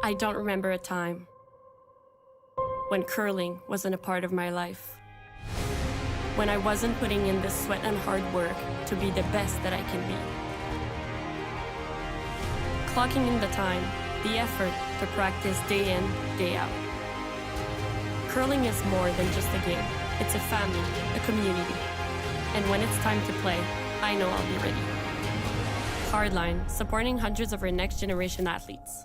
I don't remember a time when curling wasn't a part of my life. When I wasn't putting in the sweat and hard work to be the best that I can be. Clocking in the time, the effort to practice day in, day out. Curling is more than just a game. It's a family, a community. And when it's time to play, I know I'll be ready. Hardline, supporting hundreds of our next generation athletes.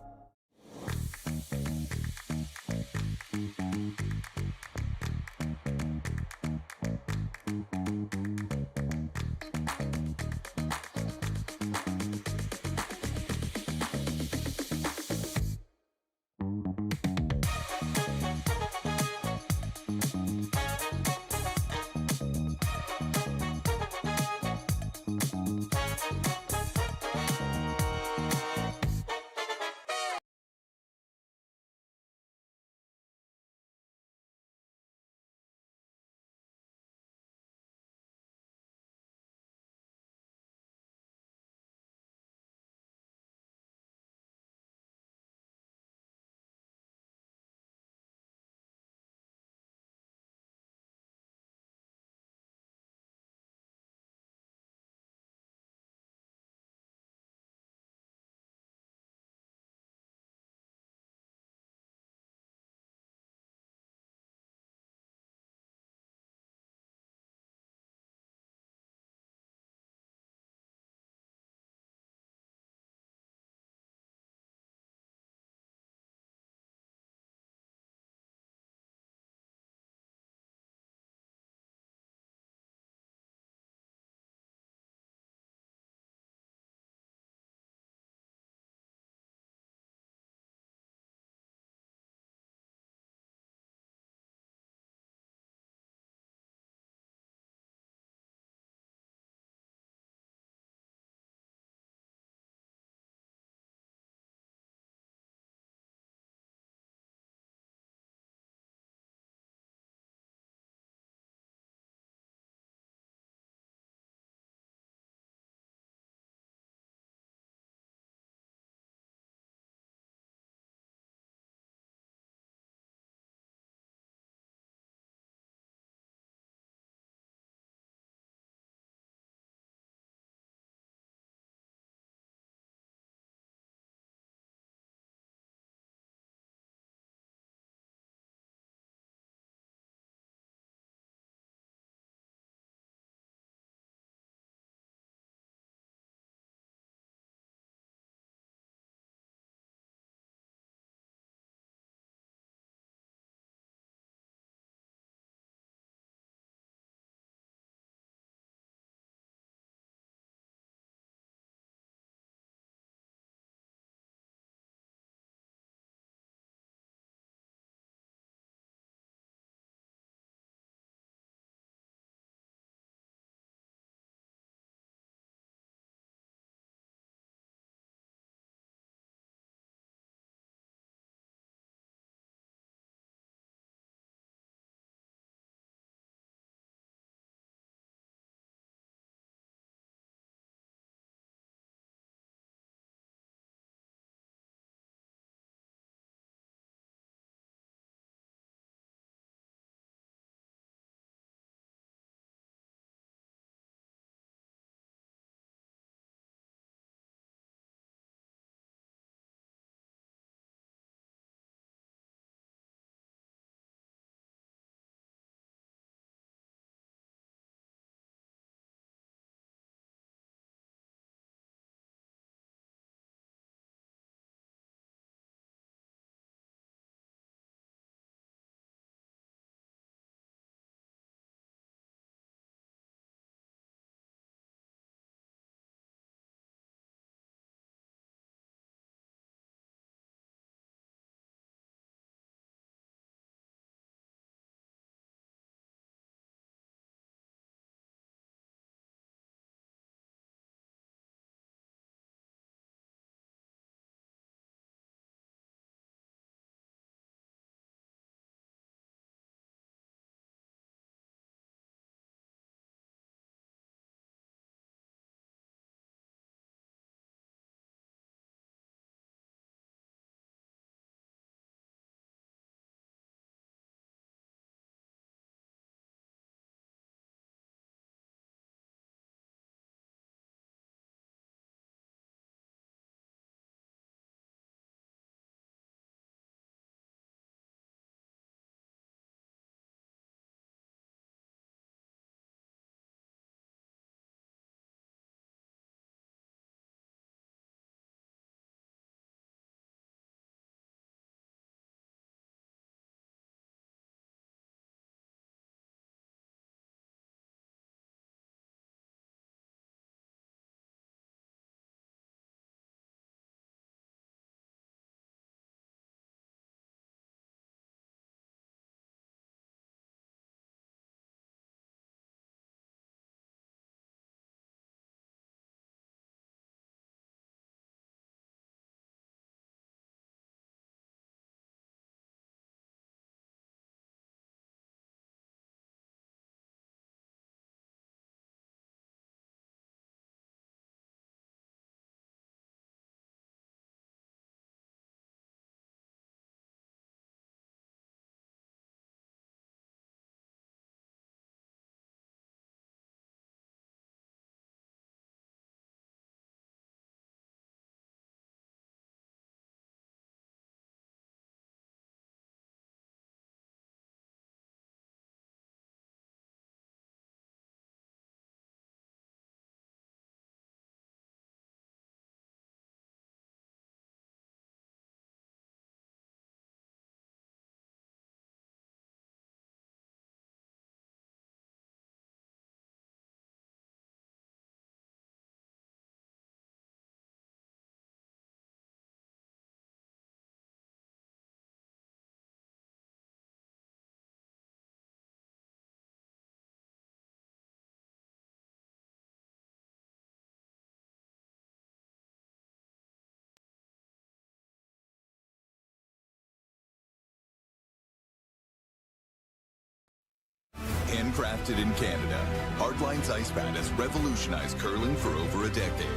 Handcrafted in Canada, Hardline's ice pad has revolutionized curling for over a decade.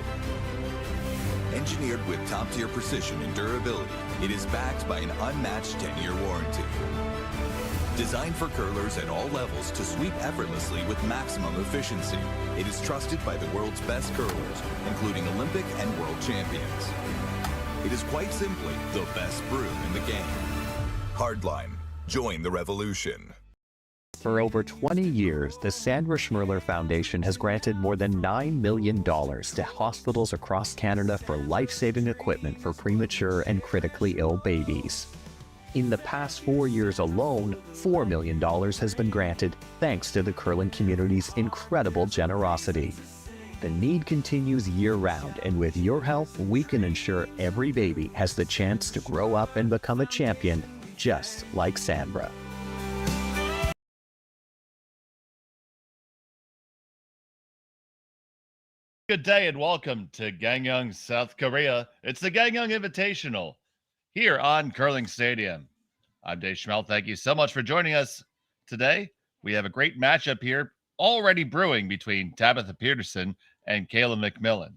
Engineered with top-tier precision and durability, it is backed by an unmatched 10-year warranty. Designed for curlers at all levels to sweep effortlessly with maximum efficiency, it is trusted by the world's best curlers, including Olympic and world champions. It is quite simply the best broom in the game. Hardline. Join the revolution. For over 20 years, the Sandra Schmirler Foundation has granted more than $9 million to hospitals across Canada for life-saving equipment for premature and critically ill babies. In the past 4 years alone, $4 million has been granted thanks to the curling community's incredible generosity. The need continues year-round, and with your help, we can ensure every baby has the chance to grow up and become a champion, just like Sandra. Good day and welcome to Gangneung, South Korea. It's the Gangneung Invitational here on Curling Stadium. I'm Dave Schmelt. Thank you so much for joining us today. We have a great matchup here already brewing between Tabitha Peterson and Kayla MacMillan.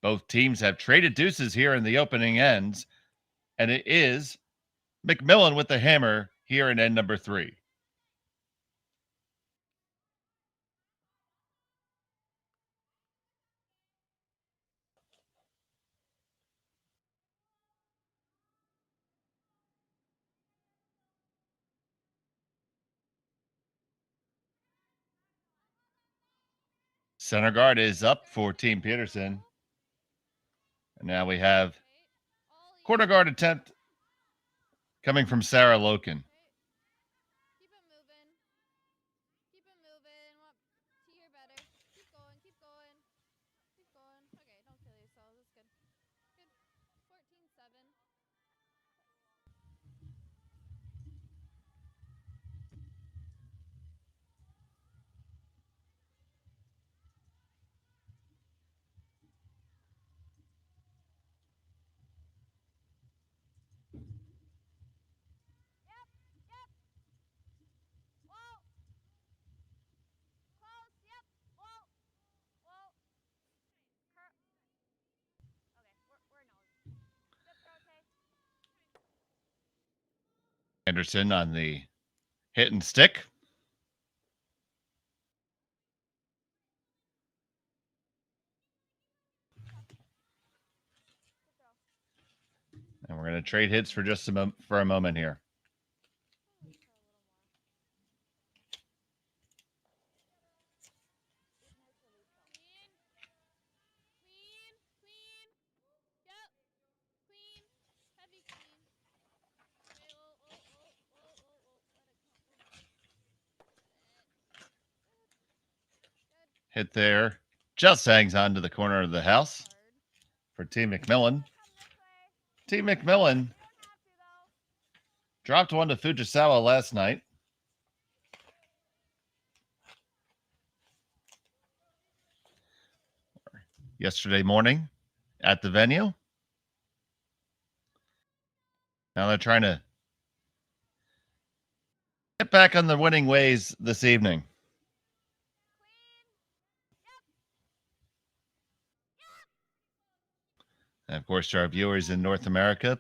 Both teams have traded deuces here in the opening ends, and it is MacMillan with the hammer here in end number 3. Center guard is up for Team Peterson. And now we have corner guard attempt coming from Sarah Loken. Keep it moving. Keep it moving. You're better. Keep going. Keep going. Keep going. Okay, don't kill yourselves. That's good. Good. 14-7. Yep. Yep. Whoa. Close. Yep. Whoa. Whoa. Okay, we're nose. Yep, rotate. Anderson on the hit and stick. And we're going to trade hits for just a moment here. Clean. Yep. Clean. Heavy clean. Okay, Hit there. Just hangs on to the corner of the house for Team MacMillan. Team MacMillan dropped one to Fujisawa last night. Yesterday morning at the venue. Now they're trying to get back on the winning ways this evening. And of course, to our viewers in North America,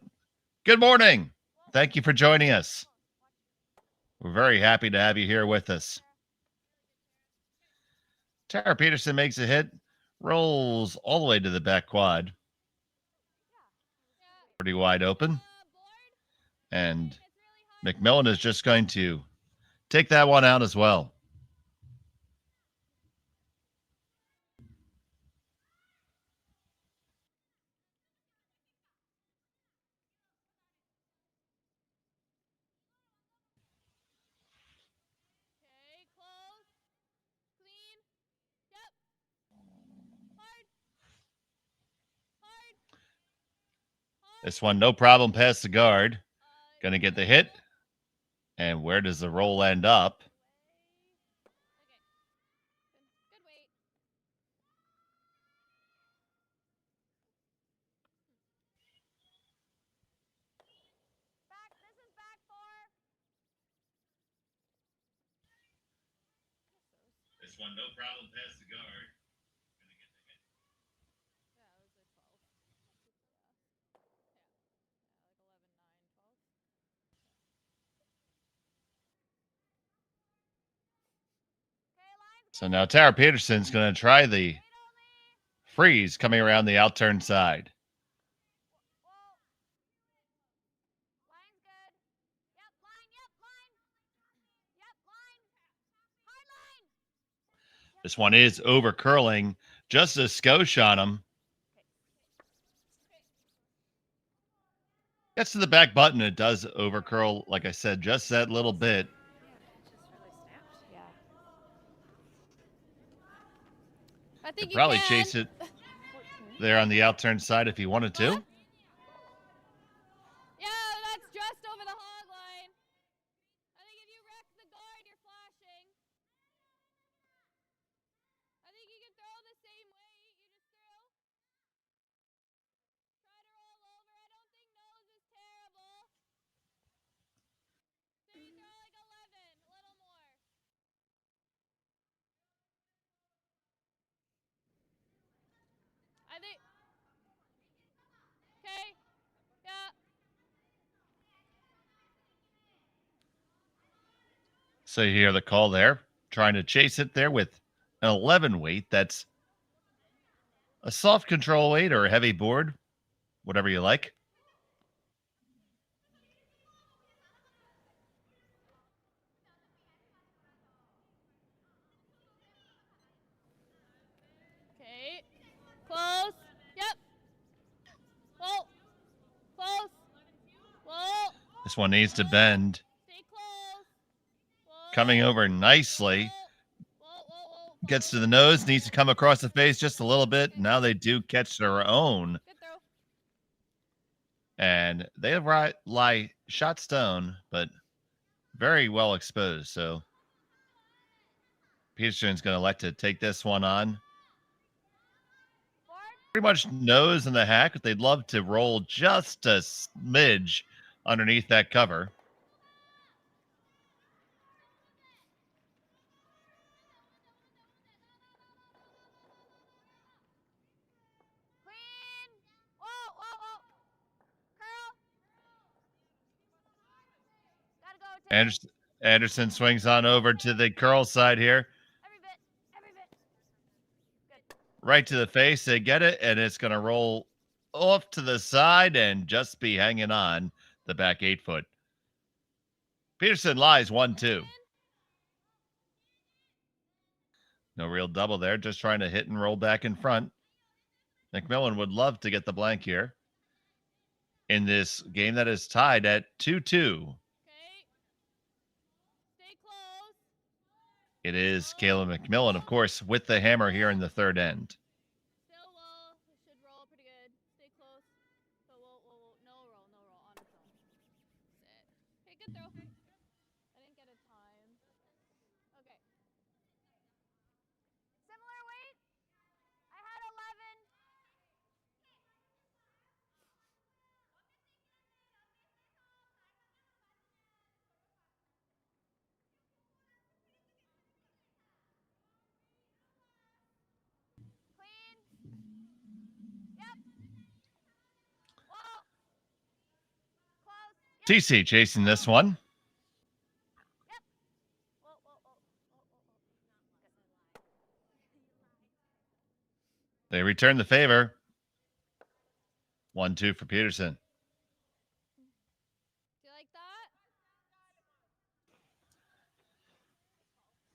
good morning. Thank you for joining us. We're very happy to have you here with us. Tara Peterson makes a hit, rolls all the way to the back quad. Pretty wide open. And MacMillan is just going to take that one out as well. okay, close. Clean. Yep. Hard. Hard. This one, no problem past the guard. Going to get the hit. And where does the roll end up? Okay. Good weight. Back. This is back 4. this one, no problem past the guard. So now Tara Peterson's going to try the freeze coming around the outturn side. Line's good. Yep, line. Yep, line. Yep, line. Hard line. This one is over curling, just a skosh on him. Gets to the back button. It does over curl, like I said, just that little bit. Yeah. I think Could you probably can. chase it there on the outturn side if he wanted to. Yeah, that's just over the hog line. I think if you wreck the guard, you're flashing. I think you can throw the same weight you just threw. Try to roll over. I don't think nose is terrible. Maybe throw like 11, a little more. I think. Okay. Yeah. So you hear the call there, trying to chase it there with an 11 weight. That's a soft control weight or a heavy board, whatever you like. Okay. Close. Yep. Whoa. Close. Whoa. This one needs to bend. Stay close. Whoa. Coming over nicely. Whoa. Gets to the nose, needs to come across the face just a little bit. Now they do catch their own. Good throw. And they lie shot stone, but very well exposed. So Peterson's going to elect to take this one on. Pretty much nose in the hack, but they'd love to roll just a smidge underneath that cover. Clean. Whoa. Curl. Gotta go. Anderson swings on over to the curl side here. Every bit. Good. Right to the face. They get it, and it's going to roll off to the side and just be hanging on the back 8 foot. Peterson lies 1-2. No real double there, just trying to hit and roll back in front. MacMillan would love to get the blank here in this game that is tied at 2-2. Okay. Stay close. It is Kayla MacMillan, of course, with the hammer here in the third end. Still low. It should roll pretty good. Stay close. So whoa. No roll. On its own. Sit. Okay, good throw. I didn't get a time. Okay. Similar weight. I had 11. Clean. Yep. Whoa. Close. Yep. TC chasing this one. Yep. Whoa. They return the favor. 1-2 for Peterson. Do you like that?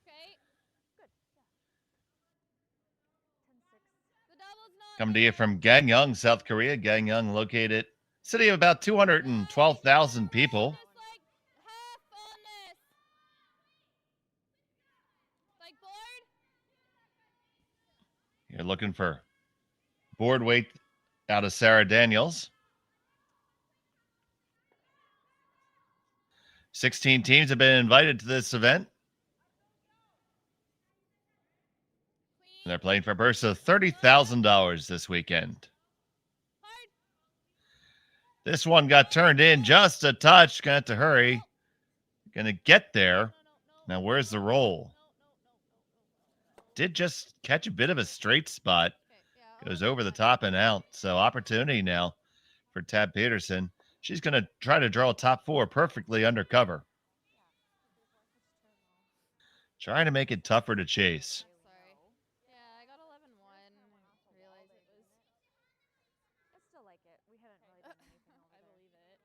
Okay. Good. Yeah. 10-6. The double's not Coming to you there. from Gangneung, South Korea. Gangneung located city of about 212,000 people. Just like half fullness. Like board? You're looking for board weight out of Sarah Daniels. 16 teams have been invited to this event. And they're playing for a purse of $30,000 this weekend. Hard. This one got turned in just a touch. Gonna have to hurry. Gonna get there. Now, where's the roll? did just catch a bit of a straight spot. Okay, yeah. I'll Goes let over the that top and go. out. So opportunity now for Tab Peterson. She's going to try to draw a top 4 perfectly under cover. Trying to make it tougher to chase. Sorry. Yeah, I got 11-1. Realized it was. I still like it. We haven't really done anything over I there. believe it.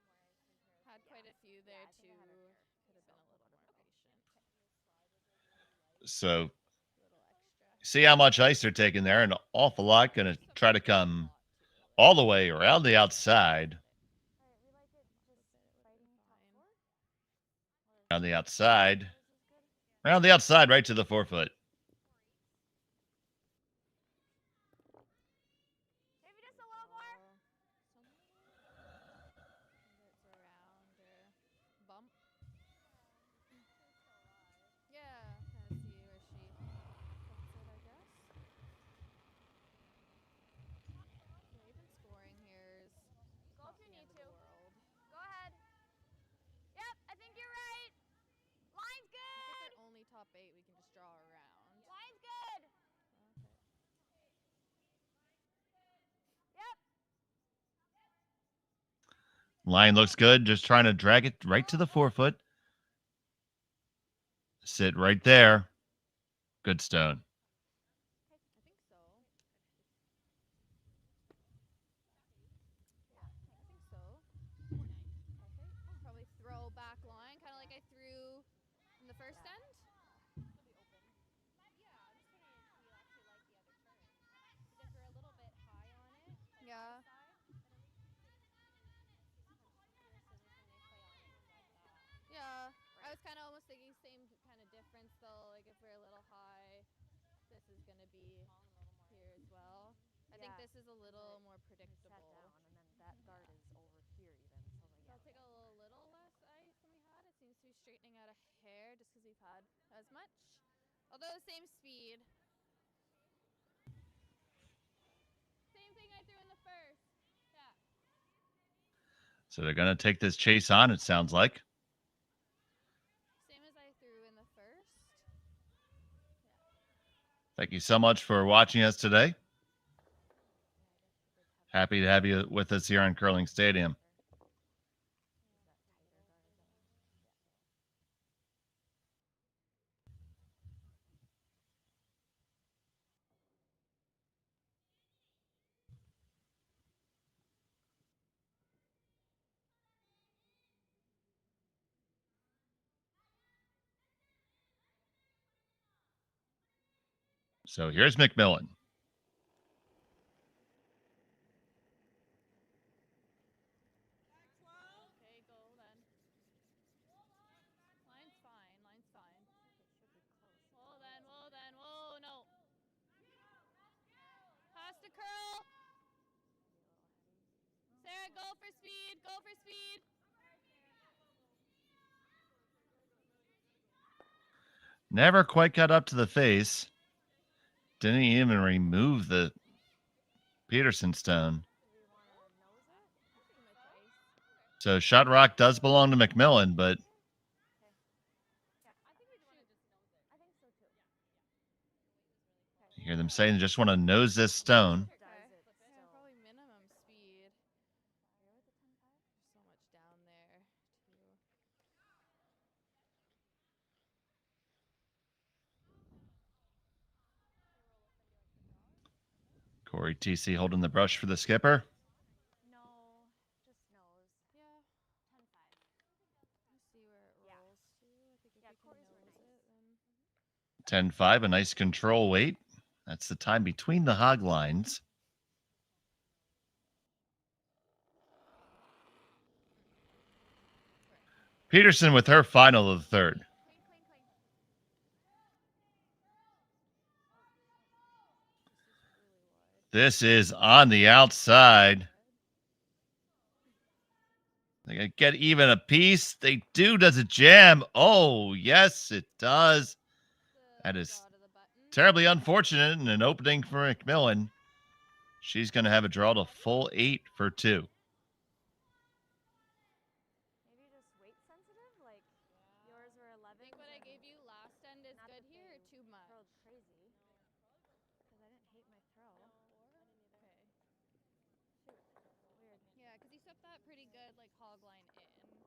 Had quite a few there I think I had our too. share. Could have been a little more patient. So A little extra. see how much ice they're taking there. An awful lot. Going to try to come all the way around the outside. All right, we like it just fighting top four. Around the outside. Yours is good. Around the outside, right to the 4-foot. Maybe just a little more. Gets around or bump. Yeah, kind of see where she puts it, I guess. Yeah, even scoring here is Go not if you the need end to. of the world. Go ahead. Yep, I think you're right. Line's I think good. if they're only top 8, we can just draw around. Line's good. Okay. Yep. Line looks good. Just trying to drag it right to the 4-foot. Sit right there. Good stone. I think so. Yeah, I think so. Okay. Probably throw back line, kind of like I threw in the first end. Yeah. Yeah. I was kind of almost thinking same kind of difference though. Like if we're a little high, this is going to be here as well. I think Yeah, this is a little more Set predictable. down, and then that guard is over here even. So So I'll take a little less ice than we had. It seems to be straightening out a hair just because we've had as much. Although the same speed. Same thing I threw in the first. Yeah. So they're going to take this chase on, it sounds like. Same as I threw in the first. Thank you so much for watching us today. Happy to have you with us here on Curling Stadium. So here's MacMillan. Okay, go then. Line's fine. Line's fine. Whoa then. Whoa then. Whoa, no. Pass to curl. Sarah, go for speed. Go for speed. Never quite got up to the face. Didn't even remove the Peterson stone. So Shot Rock does belong to MacMillan, but you hear them saying they just want to nose this stone. Yeah, probably minimum speed. There's so much down there, too. Corey TC holding the brush for the skipper. No, just nose. Yeah. 10-5. Let's see where it Yeah. rolls to. I think if Yeah, we can quarters were nose nice. it, then 10-5, a nice control weight. That's the time between the hog lines. Peterson with her final of the third. Clean, clean, clean. This is on the outside. They get even a piece. They do. Does it jam? Oh, yes, it does. That is draw to the button. terribly unfortunate and an opening for MacMillan. She's going to have a draw to full 8 for 2. Maybe just weight sensitive? Like yours were 11. I think what I gave you last end is Not good that here or they too much? curled crazy. really good, like, hog line in. Okay, well,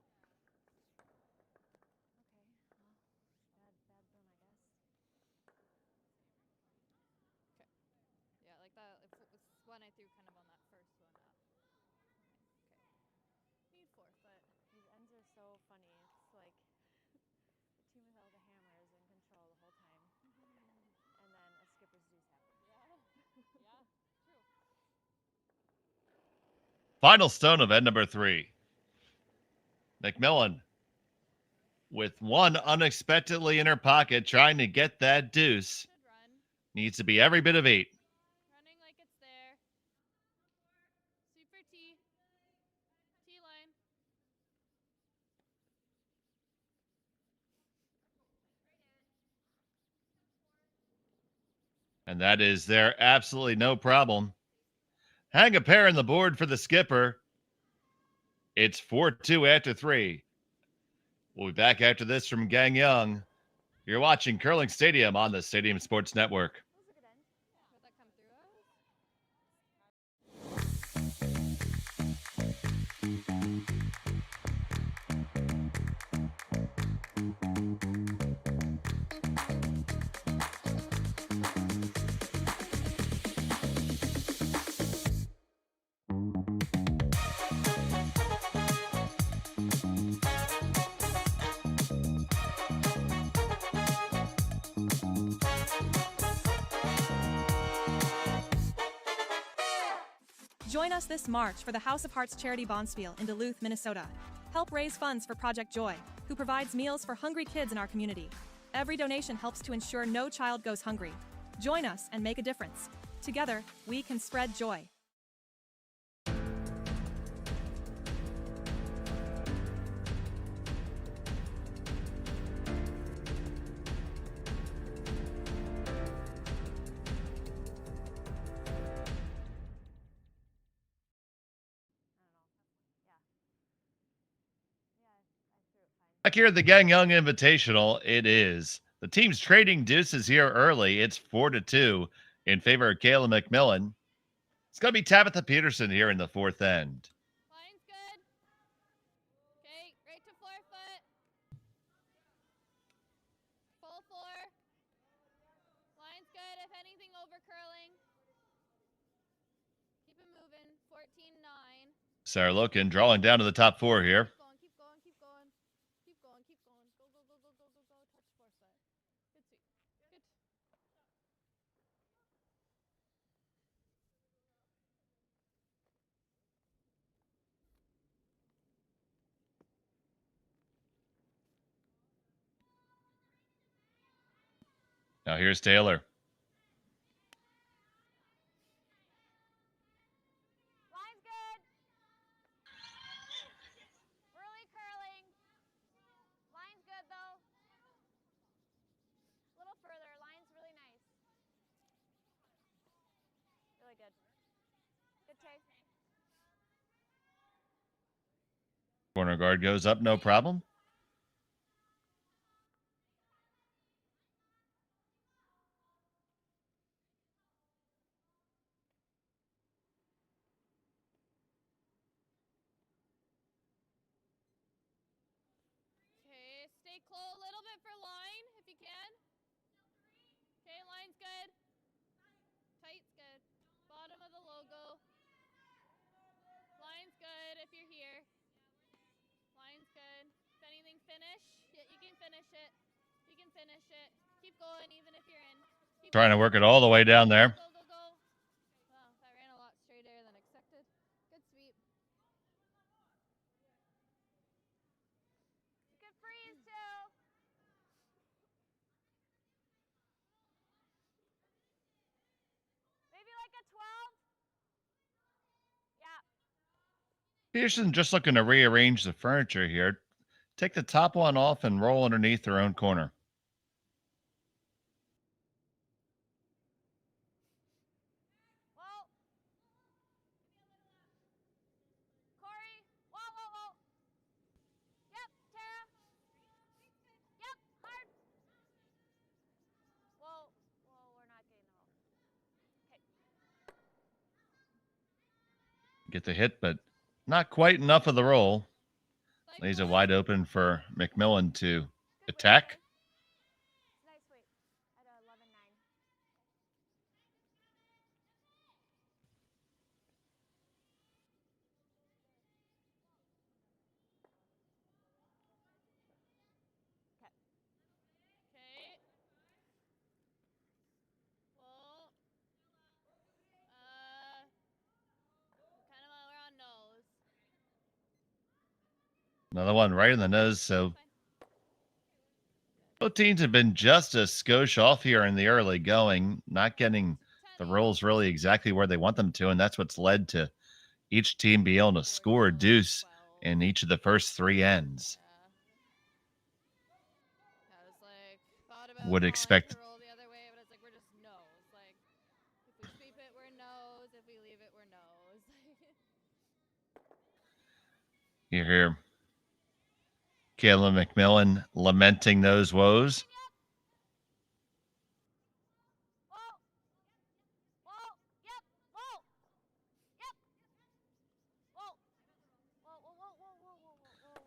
bad zone, I guess. Yeah, like that. If it was one I threw kind of on that first one up. Okay. Need fourth, but These ends are so funny. It's like the team without the hammer is in control the whole time. And then a skipper's deuce happens. yeah, true. Final stone of end number 3. MacMillan with one unexpectedly in her pocket trying to get that deuce. Should run. Needs to be every bit of 8. Running like it's there. Super T. T line. And that is there. Absolutely no problem. Hang a pair on the board for the skipper. It's 4-2 after 3. We'll be back after this from Gangneung. You're watching Curling Stadium on the Stadium Sports Network. That was a good end. Would that come through us? Join us this March for the House of Hearts Charity Bonspiel in Duluth, Minnesota. Help raise funds for Project Joy, who provides meals for hungry kids in our community. Every donation helps to ensure no child goes hungry. Join us and make a difference. Together, we can spread joy. Back here at the Gangneung Invitational, it is. The team's trading deuces here early. It's 4-2 in favor of Kayla MacMillan. It's going to be Tabitha Peterson here in the 4th end. Line's good. Okay, right to 4 foot. Full 4. Line's good. If anything, over curling. Keep it moving. 14-9. Sarah Loken drawing down to the top 4 here. Keep going, keep going, keep going. Keep going, keep going. Go, go, go, go, go, go, go. Touch 4 foot. Good sweep. Good. Now here's Taylor. Line's good. Early curling. Line's good though. A little further. Line's really nice. Really good. Good chase. Corner guard goes up, no problem. Okay, stay close a little bit for line if you can. Okay, line's good. Tight's good. Bottom of the logo. Line's good if you're here. Line's good. If anything, finish. Yeah, you can finish it. You can finish it. Keep going even if you're in. Keep Trying to going. work it all the way down there. Go, go, go. Wow, that ran a lot straighter than expected. Good sweep. Good freeze too. Maybe like a 12. Yeah. Peterson just looking to rearrange the furniture here. Take the top one off and roll underneath their own corner. Whoa. Corey. Whoa, whoa, whoa. Yep, Tara. Yep, hard. Whoa. Whoa, we're not getting the roll. Okay. Get the hit, but not quite enough of the roll. Leaves it wide open for MacMillan to attack. Nice weight at 11.9. Okay. Well, kind of we're on nose. Another one right in the nose. So both teams have been just a skosh off here in the early going, not getting the rolls really exactly where they want them to. And that's what's led to each team be able to score a deuce in each of the first three ends. Yeah. I was like, thought about Would expect to roll the other way, but it's like we're just nose. Like if we sweep it, we're nose. If we leave it, we're nose. you hear Kayla MacMillan lamenting those woes.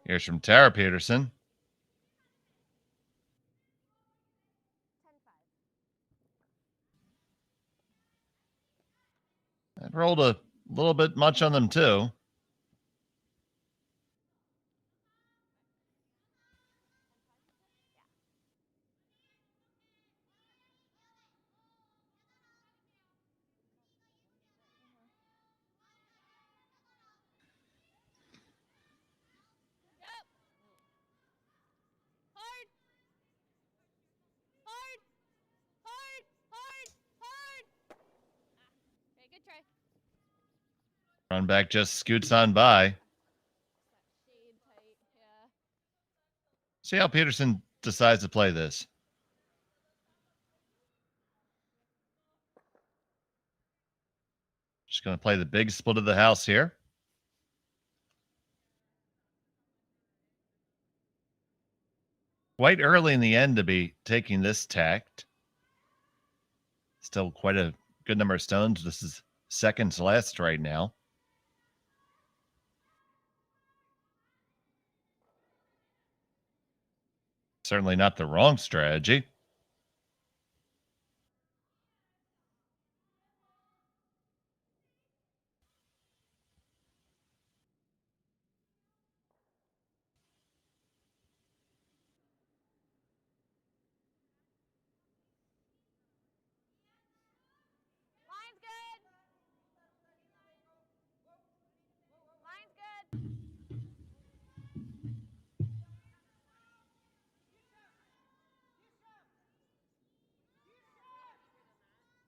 Here's from Tabitha Peterson. 10-5. That rolled a little bit much on them too. Okay, good try. Run back just scoots on by. Shade tight, yeah. See how Peterson decides to play this. Just going to play the big split of the house here. Quite early in the end to be taking this tact. Still quite a good number of stones. This is second to last right now. Certainly not the wrong strategy. Line's good. Line's good. Okay.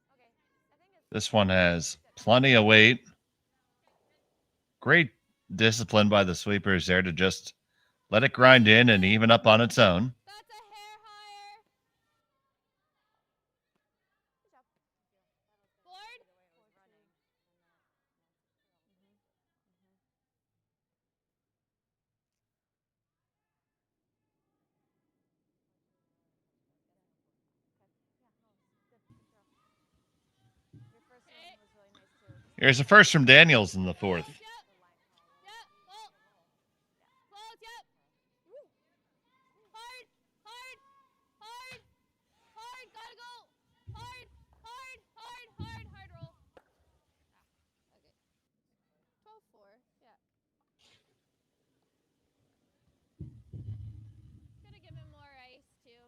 I think it's This one has plenty of weight. Great discipline by the sweepers there to just let it grind in and even up on its own. That's a hair higher. good job. Board. Your first one was really nice too. Here's a first from Daniels in the fourth. Yep. Yep. Well. Close. Yep. Woo. Hard. Hard. Hard. Hard. Gotta go. Hard. Hard. Hard. Hard. Hard roll. Okay. 12-4. Yeah. Gotta give him more ice too.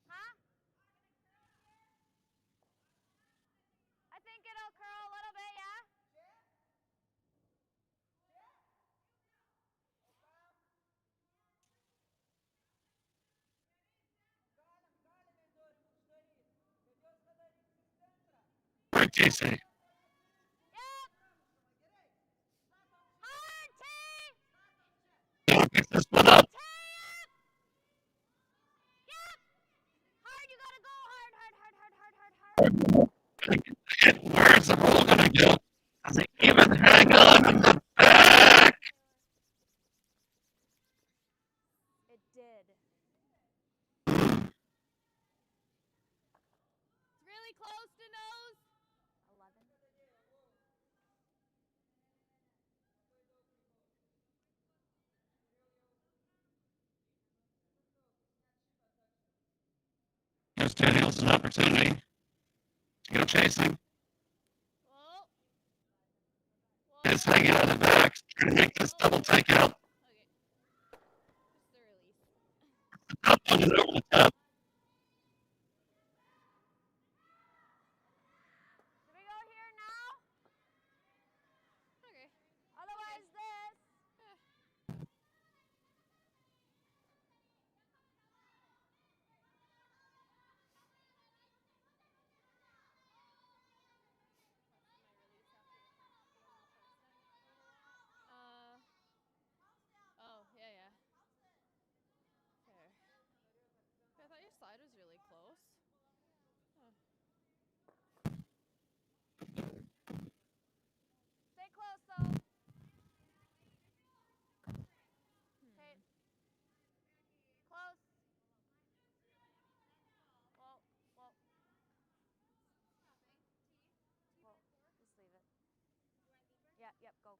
Huh? I think it'll curl a little bit, yeah? Right, JC. Yep. Hard, T! This one up. Yep. Hard, you gotta go hard, hard, hard, hard, hard, hard, hard. Where's the roll going to go? Does it even hang on in the back? It did. Stay close to nose. 11. Gives Daniels an opportunity to go chasing. Whoa. Is hanging on the back. Trying to make this double takeout. Okay. Just the release. Up on it over the top. Do we go here now? Okay. Otherwise, this. Oh, yeah. There. I thought your slide was really close. Oh. Stay close, though. Okay. Close. Whoa. Whoa. Whoa. Just leave it. Yeah, yep. Go.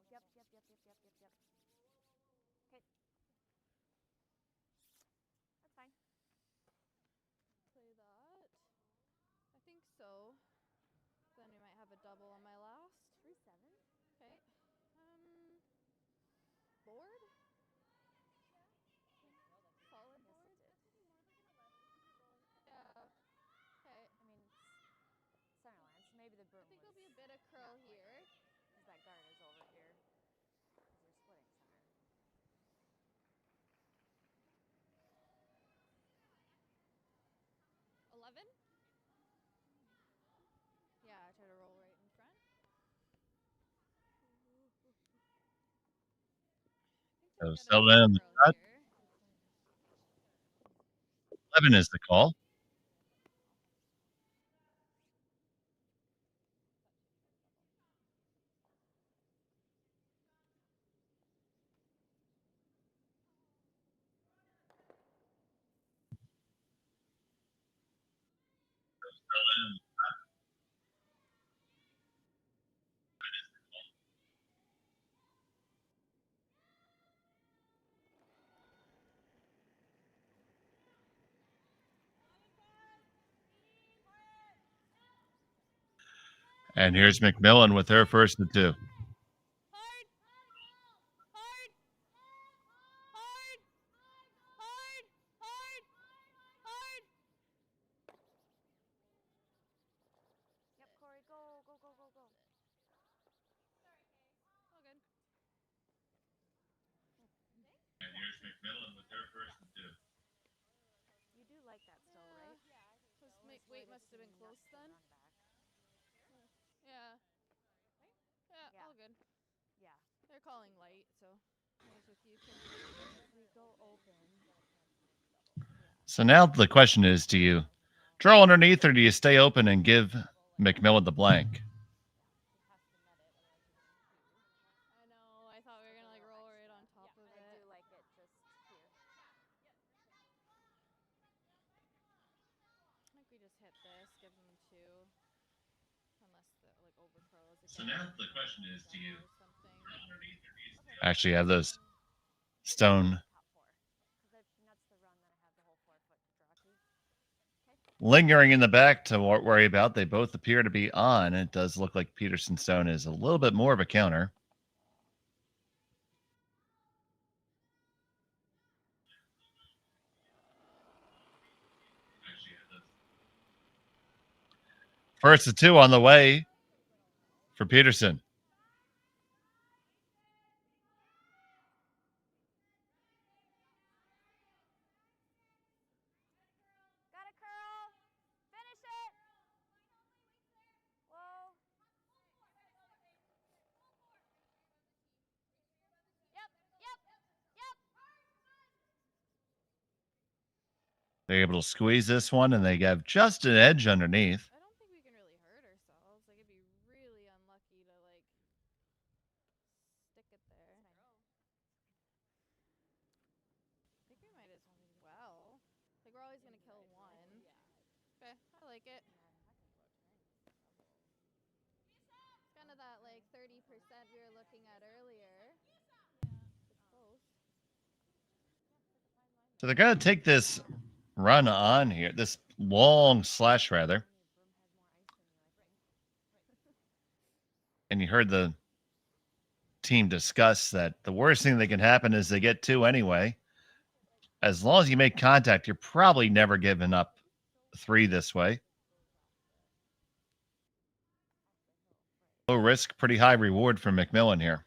Yep. Okay. That's fine. Play that. I think so. Then we might have a double on my last. 3-7. Okay. Board? Solid Yes, board? it did. Yeah. Okay. I mean, it's center line, so maybe the I broom think was there'll be a bit of curl here. because that guard is over here. Because you're splitting center. 11? Yeah, I try to roll right in front. So settle down the shot. 11 is the call. And here's MacMillan with her first and 2. Hard! Yep, Corey, go. All good. And here's MacMillan with her first and 2. You do like that still, right? Weight must have been close then. Run back. Yeah. Yeah. All good. Yeah. They're calling light, so I guess if you can. If we go open. So now the question is, do you draw underneath or do you stay open and give MacMillan the blank? I know. I thought we were gonna roll right on top of it. I do like it just here. I think we just hit this, give them 2, unless the over curls again. So now the question is, do you something draw underneath or do you stay open? Actually have those stone Top 4. Because if nuts the run, then I have the whole 4 foot to draw to. Okay. lingering in the back to worry about. They both appear to be on. It does look like Peterson stone is a little bit more of a counter. First of 2 on the way for Peterson. Got a curl. Finish it. Whoa. Yep. They're able to squeeze this one, and they have just an edge underneath. I don't think we can really hurt ourselves. Like, it'd be really unlucky to stick it there. I think we might as well. Like, we're always gonna kill one. Okay, I like it. like 30% we were looking at earlier. It's close. So they're going to take this run on here, this long slash rather. And you heard the team discuss that the worst thing that can happen is they get two anyway. As long as you make contact, you're probably never giving up three this way. Low risk, pretty high reward for MacMillan here.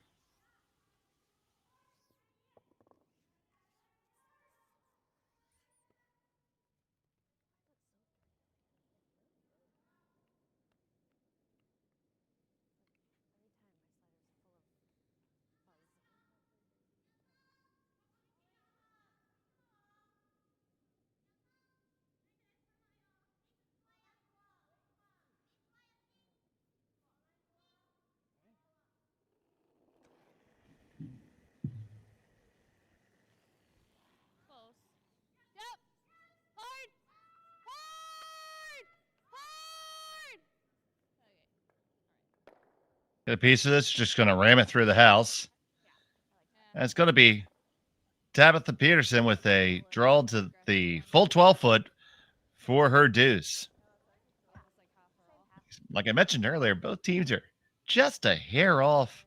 Close. Yep. Hard. Hard. Hard. Okay. Get a piece of this, just going to ram it through the house. And it's going to be Tabitha Peterson with a draw to the full 12-foot for her deuce. Like I mentioned earlier, both teams are just a hair off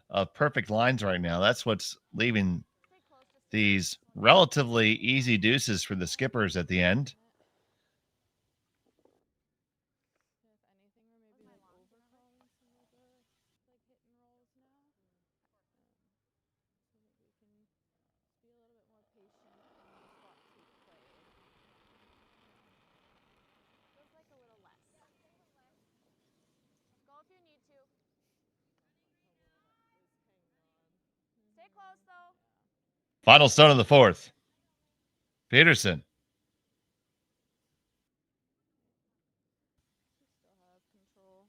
of perfect lines right now. That's what's leaving these relatively easy deuces for the skippers at the end. If anything, we're maybe like overcalling some of the like hit and rolls now. So that we can be a little bit more patient and spot keep play. Feels like a little less. Go if you need to. Stay close though. Final stone of the fourth. Peterson. Still have control.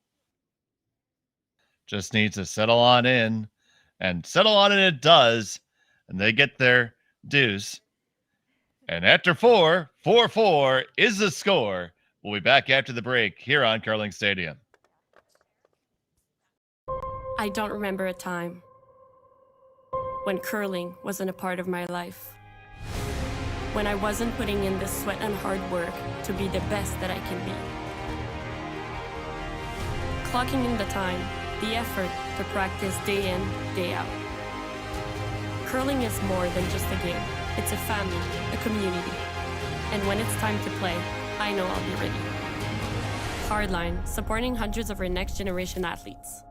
Just needs to settle on in. And settle on in it does. And they get their deuce. And after 4-4 is the score. We'll be back after the break here on Curling Stadium. I don't remember a time when curling wasn't a part of my life. When I wasn't putting in the sweat and hard work to be the best that I can be. Clocking in the time, the effort to practice day in, day out. Curling is more than just a game. It's a family, a community. And when it's time to play, I know I'll be ready. Hardline, supporting hundreds of our next generation athletes.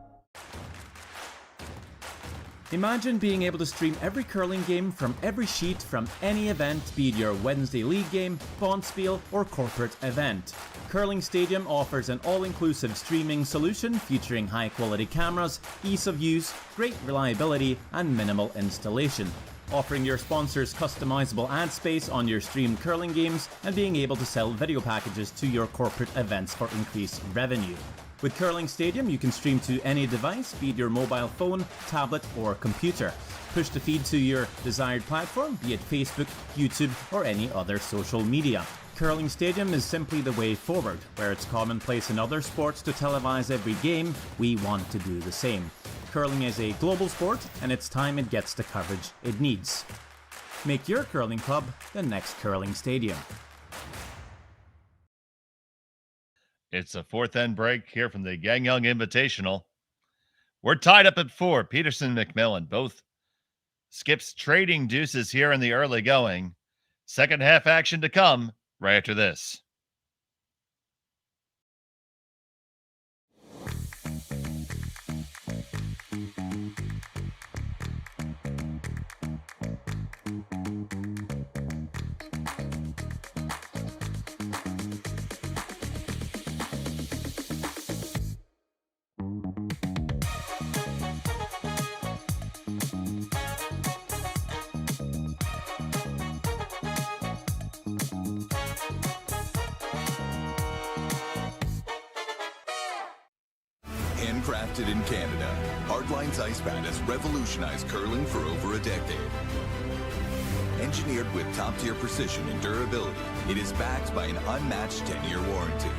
Imagine being able to stream every curling game from every sheet from any event, be it your Wednesday league game, bonspiel, or corporate event. Curling Stadium offers an all-inclusive streaming solution featuring high-quality cameras, ease of use, great reliability, and minimal installation. Offering your sponsors customizable ad space on your streamed curling games and being able to sell video packages to your corporate events for increased revenue. With Curling Stadium, you can stream to any device, be it your mobile phone, tablet, or computer. Push the feed to your desired platform, be it Facebook, YouTube, or any other social media. Curling Stadium is simply the way forward. Where it's commonplace in other sports to televise every game, we want to do the same. Curling is a global sport, and it's time it gets the coverage it needs. Make your curling club the next Curling Stadium. It's a fourth end break here from the Gangneung Invitational. We're tied up at 4. Peterson and MacMillan, both skips trading deuces here in the early going. Second half action to come right after this. Handcrafted in Canada, Hardline's Ice Pad has revolutionized curling for over a decade. Engineered with top-tier precision and durability, it is backed by an unmatched 10-year warranty.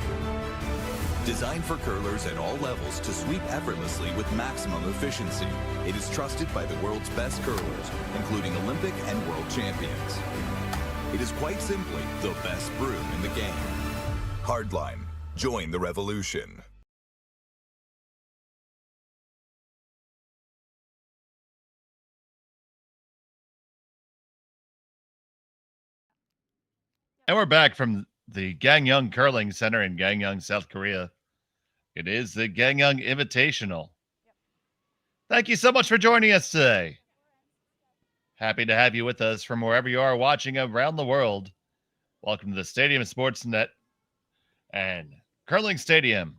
Designed for curlers at all levels to sweep effortlessly with maximum efficiency, it is trusted by the world's best curlers, including Olympic and world champions. It is quite simply the best broom in the game. Hardline. Join the revolution. And we're back from the Gangneung Curling Center in Gangneung, South Korea. It is the Gangneung Invitational. Thank you so much for joining us today. Happy to have you with us from wherever you are watching around the world. Welcome to the Stadium Sports Net and Curling Stadium.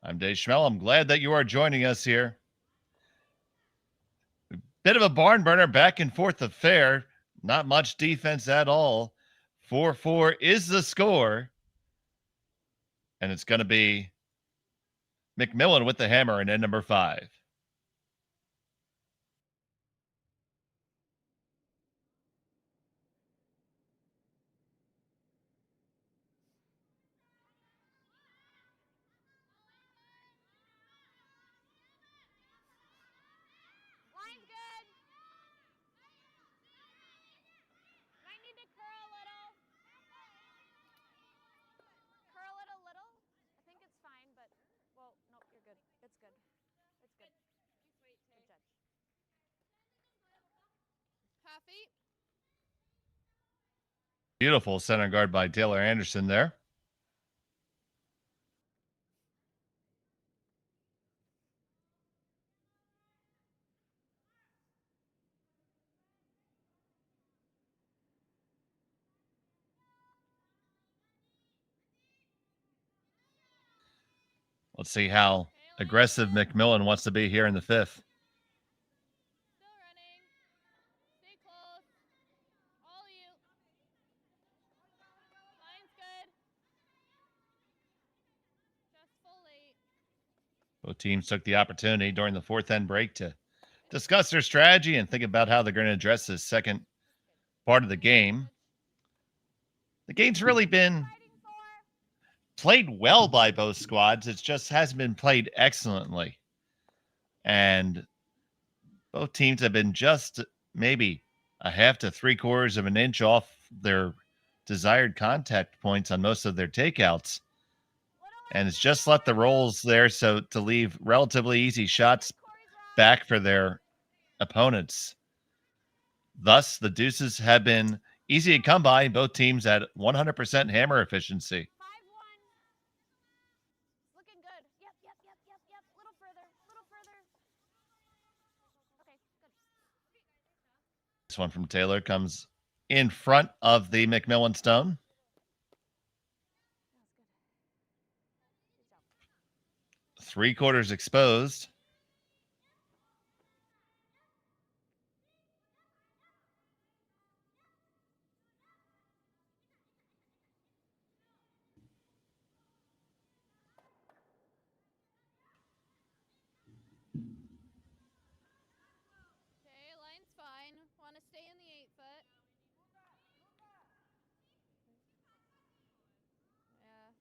I'm Dave Schmel. I'm glad that you are joining us here. Bit of a barn burner, back and forth affair. Not much defense at all. 4-4 is the score. And it's going to be MacMillan with the hammer in end number 5. Line's good. Might need to curl a little. Curl it a little. I think it's fine, but, well, no, you're good. It's good. It's good. Good judge. Half feet. Beautiful center guard by Taylor Anderson there. Let's see how aggressive MacMillan wants to be here in the 5th. Still running. Stay close. All you. Line's good. Just full 8. Both teams took the opportunity during the 4th end break to discuss their strategy and think about how they're going to address this second part of the game. The game's really been played well by both squads. It just hasn't been played excellently. And both teams have been just maybe a half to 3/4 of an inch off their desired contact points on most of their takeouts. And it's just left the rolls there so to leave relatively easy shots back for their opponents. Thus, the deuces have been easy to come by, both teams at 100% hammer efficiency. 5-1. Looking good. Yep. Little further. Okay, good. This one from Taylor comes in front of the MacMillan stone. Good job. 3/4 exposed. Okay, line's fine. Want to stay in the 8-foot. Yeah.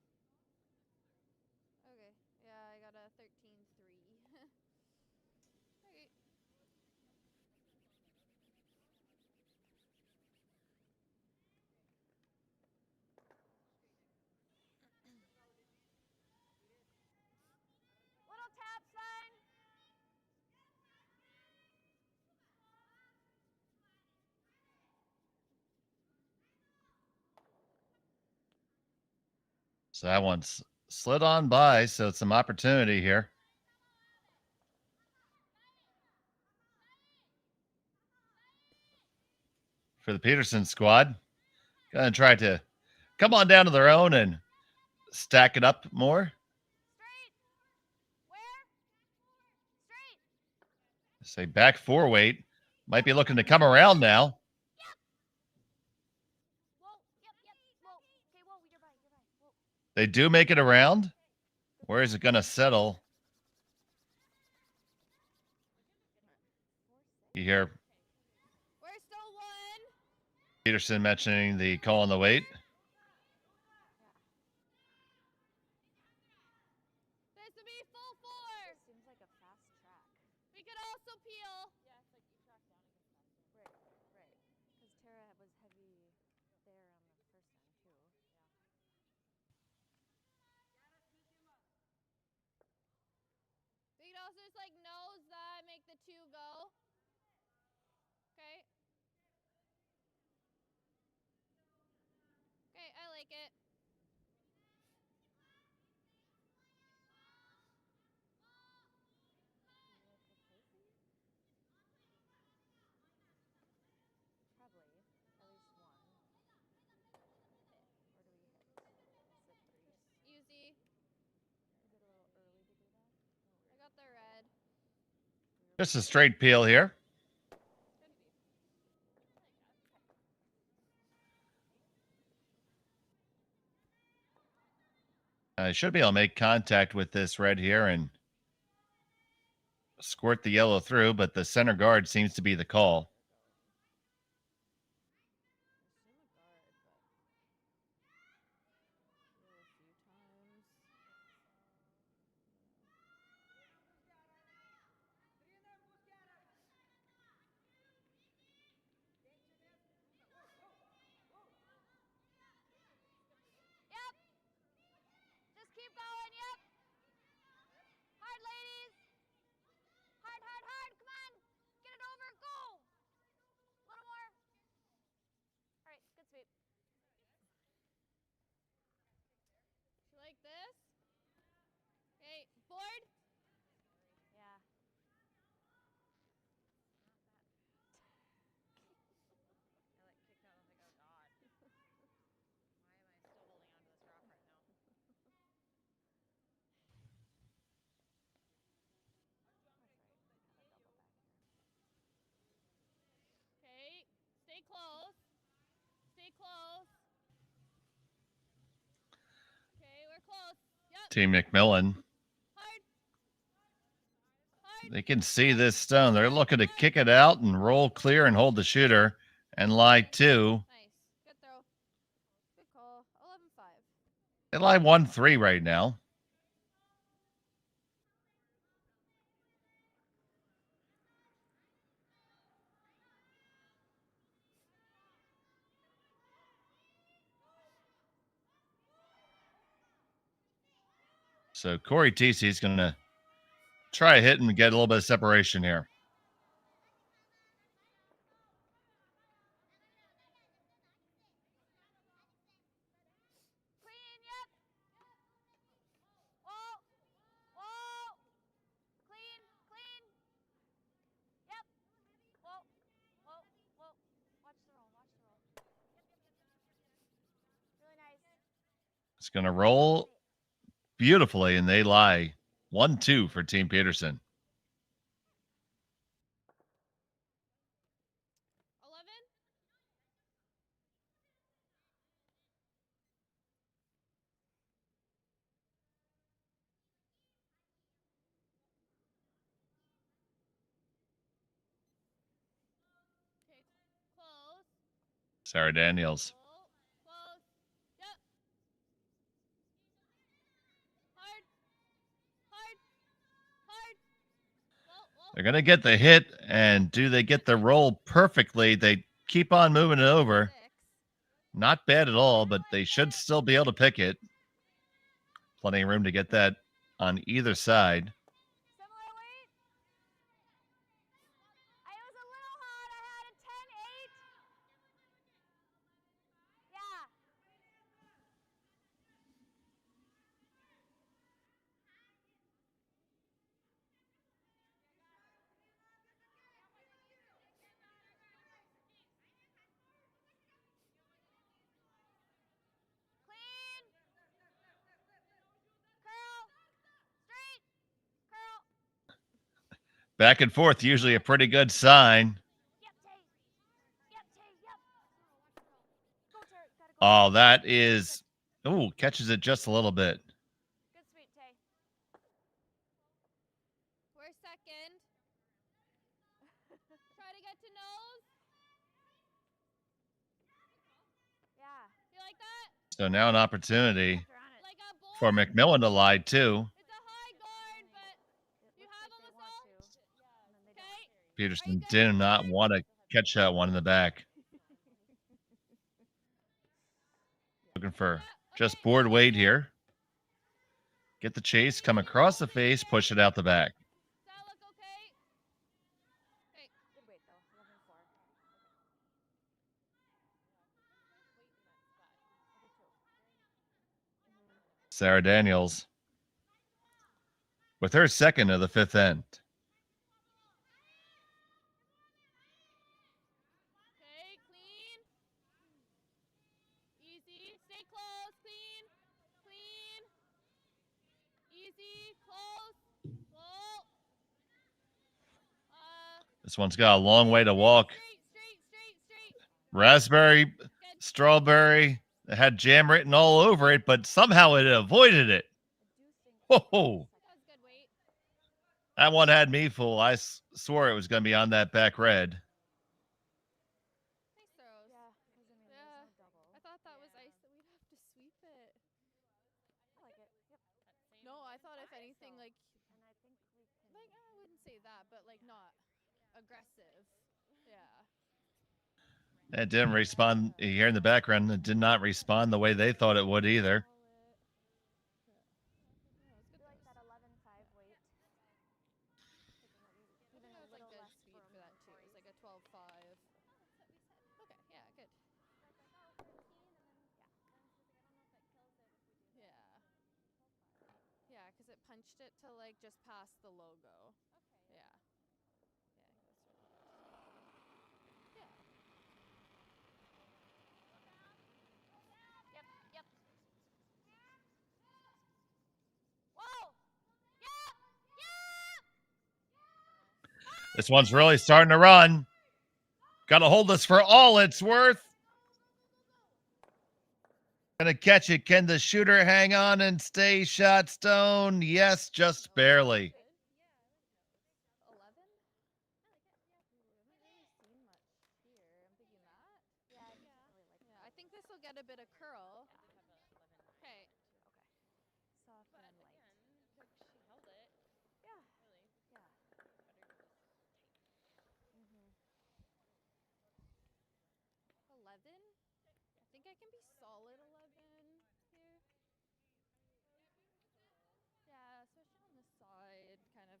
Okay. Yeah, I got a 13-3. Okay. Little tap sign. So that one's slid on by, so it's some opportunity here. For the Peterson squad. Gonna try to come on down to their own and stack it up more. Straight. Where? Straight. Say back 4 weight. Might be looking to come around now. Whoa. Yep. Whoa. Okay, whoa. You're right. Whoa. They do make it around. Where is it going to settle? You hear Peterson mentioning the call on the weight. This would be full four. Seems like a fast track. We could also peel. Yeah, it's like you track down and get faster. Right. Because Tara was heavy there on the first time too. We could also just like nose that, make the two go. Okay. Okay, I like it. Probably. At least one. Where do we hit? Is it three? Easy. Is it a little early to do that? I got the red. Just a straight peel here. I should be able to make contact with this red here and squirt the yellow through, but the center guard seems to be the call. Yep. Just keep going. Yep. Hard, ladies. Hard. Come on. Get it over. Go. A little more. All right. Good sweep. You like this? Okay. Board. Yeah. I like kicked out. I was like, oh god. Why am I still holding on to this rock right now? Okay. Stay close. Stay close. Okay, we're close. Yep. Team MacMillan. Hard. They can see this stone. They're looking to kick it out and roll clear and hold the shooter and lie two. Nice. Good throw. Good call. 11-5. They lie 1-3 right now. So Corey TC is going to try a hit and get a little bit of separation here. Clean, yep. Whoa. Clean. Yep. Whoa. Watch the roll. Really nice. It's going to roll beautifully, and they lie 1-2 for Team Peterson. 11. Okay, close. Sarah Daniels. Close. Yep. Hard. Whoa. They're going to get the hit, and do they get the roll perfectly? They keep on moving it over. 6. Not bad at all, but they should still be able to pick it. Plenty of room to get that on either side. Similar weight. I was a little hot. I had a 10-8. Yeah. Clean. Curl. Straight. Curl. Back and forth, usually a pretty good sign. Yep, Tay. Go, Tay. Gotta go. Oh, that is... Oh, catches it just a little bit. Good sweep, Tay. We're second. Try to get to nose. So now an opportunity They're on it. Like a board. for MacMillan to lie too. It's a high guard, but you Looks have like them they want assault. to, and then they don't. Okay. Peterson did not want to catch that one in the back. Looking for just board weight here. Get the chase, come across the face, push it out the back. Does that look okay? Okay. Good weight though. 11-4. Sarah Daniels with her second of the fifth end. Okay, clean. Easy. Stay close. Clean. Clean. Easy. Close. Slow. This one's got a long way to walk. Straight. Raspberry, Good. strawberry, it had jam written all over it, but somehow it avoided it. Whoa, That was good weight. that one had me fooled. I swore it was going to be on that back red. Nice throws. Yeah, because I mean, Yeah. there's no double. I thought that was ice that we'd have to sweep it. I like it. Yep. No, I thought if anything, like, And I think we can. like I wouldn't say that, but like not aggressive. Yeah. It didn't respond. You hear in the background, it did not respond the way they thought it would either. I feel like that 11-5 weight. Even That a was like little good less speed for for that too. It was like a 12-5. Okay, yeah, good. Yeah. Yeah, because it punched it to like just past the logo. Okay. Yeah. Yeah, I think that's really good. Yeah. Yep. Whoa! Yeah! This one's really starting to run. Got to hold this for all it's worth. Gonna catch it. Can the shooter hang on and stay shot stone? Yes, just barely. 11? Yeah, I just really like Yeah, I think this will get a bit of curl. Okay. soft and light. Yeah. Yeah. 11? I think I can be solid 11 here. Yeah, especially on the side, kind of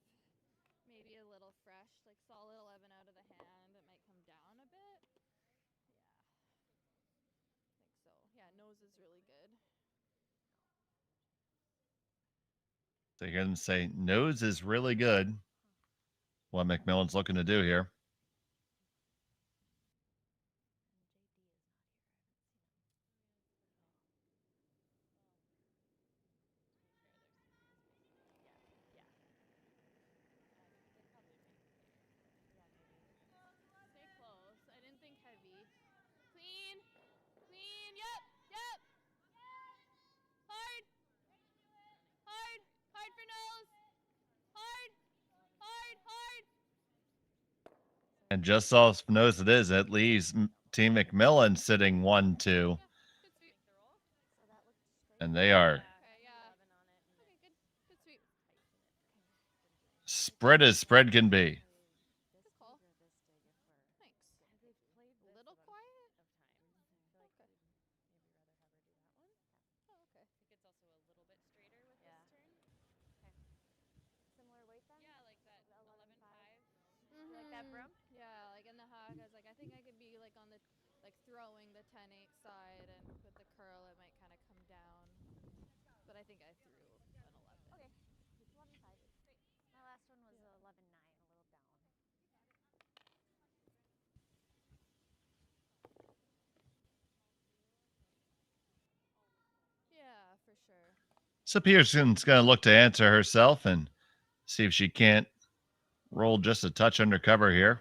maybe a little fresh, like solid 11 out of the hand. It might come down a bit. Yeah. I think so. Yeah, nose is really good. So you hear them say, nose is really good. What MacMillan's looking to do here. Stay close. I didn't think heavy. Clean. Clean. Yep. Yep. Hard. Hard. Hard for nose. Hard. Hard. Hard. And just off nose it is, it leaves Team MacMillan sitting 1-2. Good sweep. So that looked straight. And they are Okay, yeah. Okay, good. Good sweep. spread as spread can be. Good call. Thanks. A little quiet? Okay. Oh, okay. Similar weight then? Yeah, like that 11-5. You like that, Brum? Yeah, like in the hug, I was like, I think I could be like on the, like throwing the 10-8 side, and with the curl, it might kind of come down. But I think I threw an 11. Okay. 11-5. My last one was 11-9, a little down. Yeah, for sure. So Peterson's going to look to answer herself and see if she can't roll just a touch undercover here.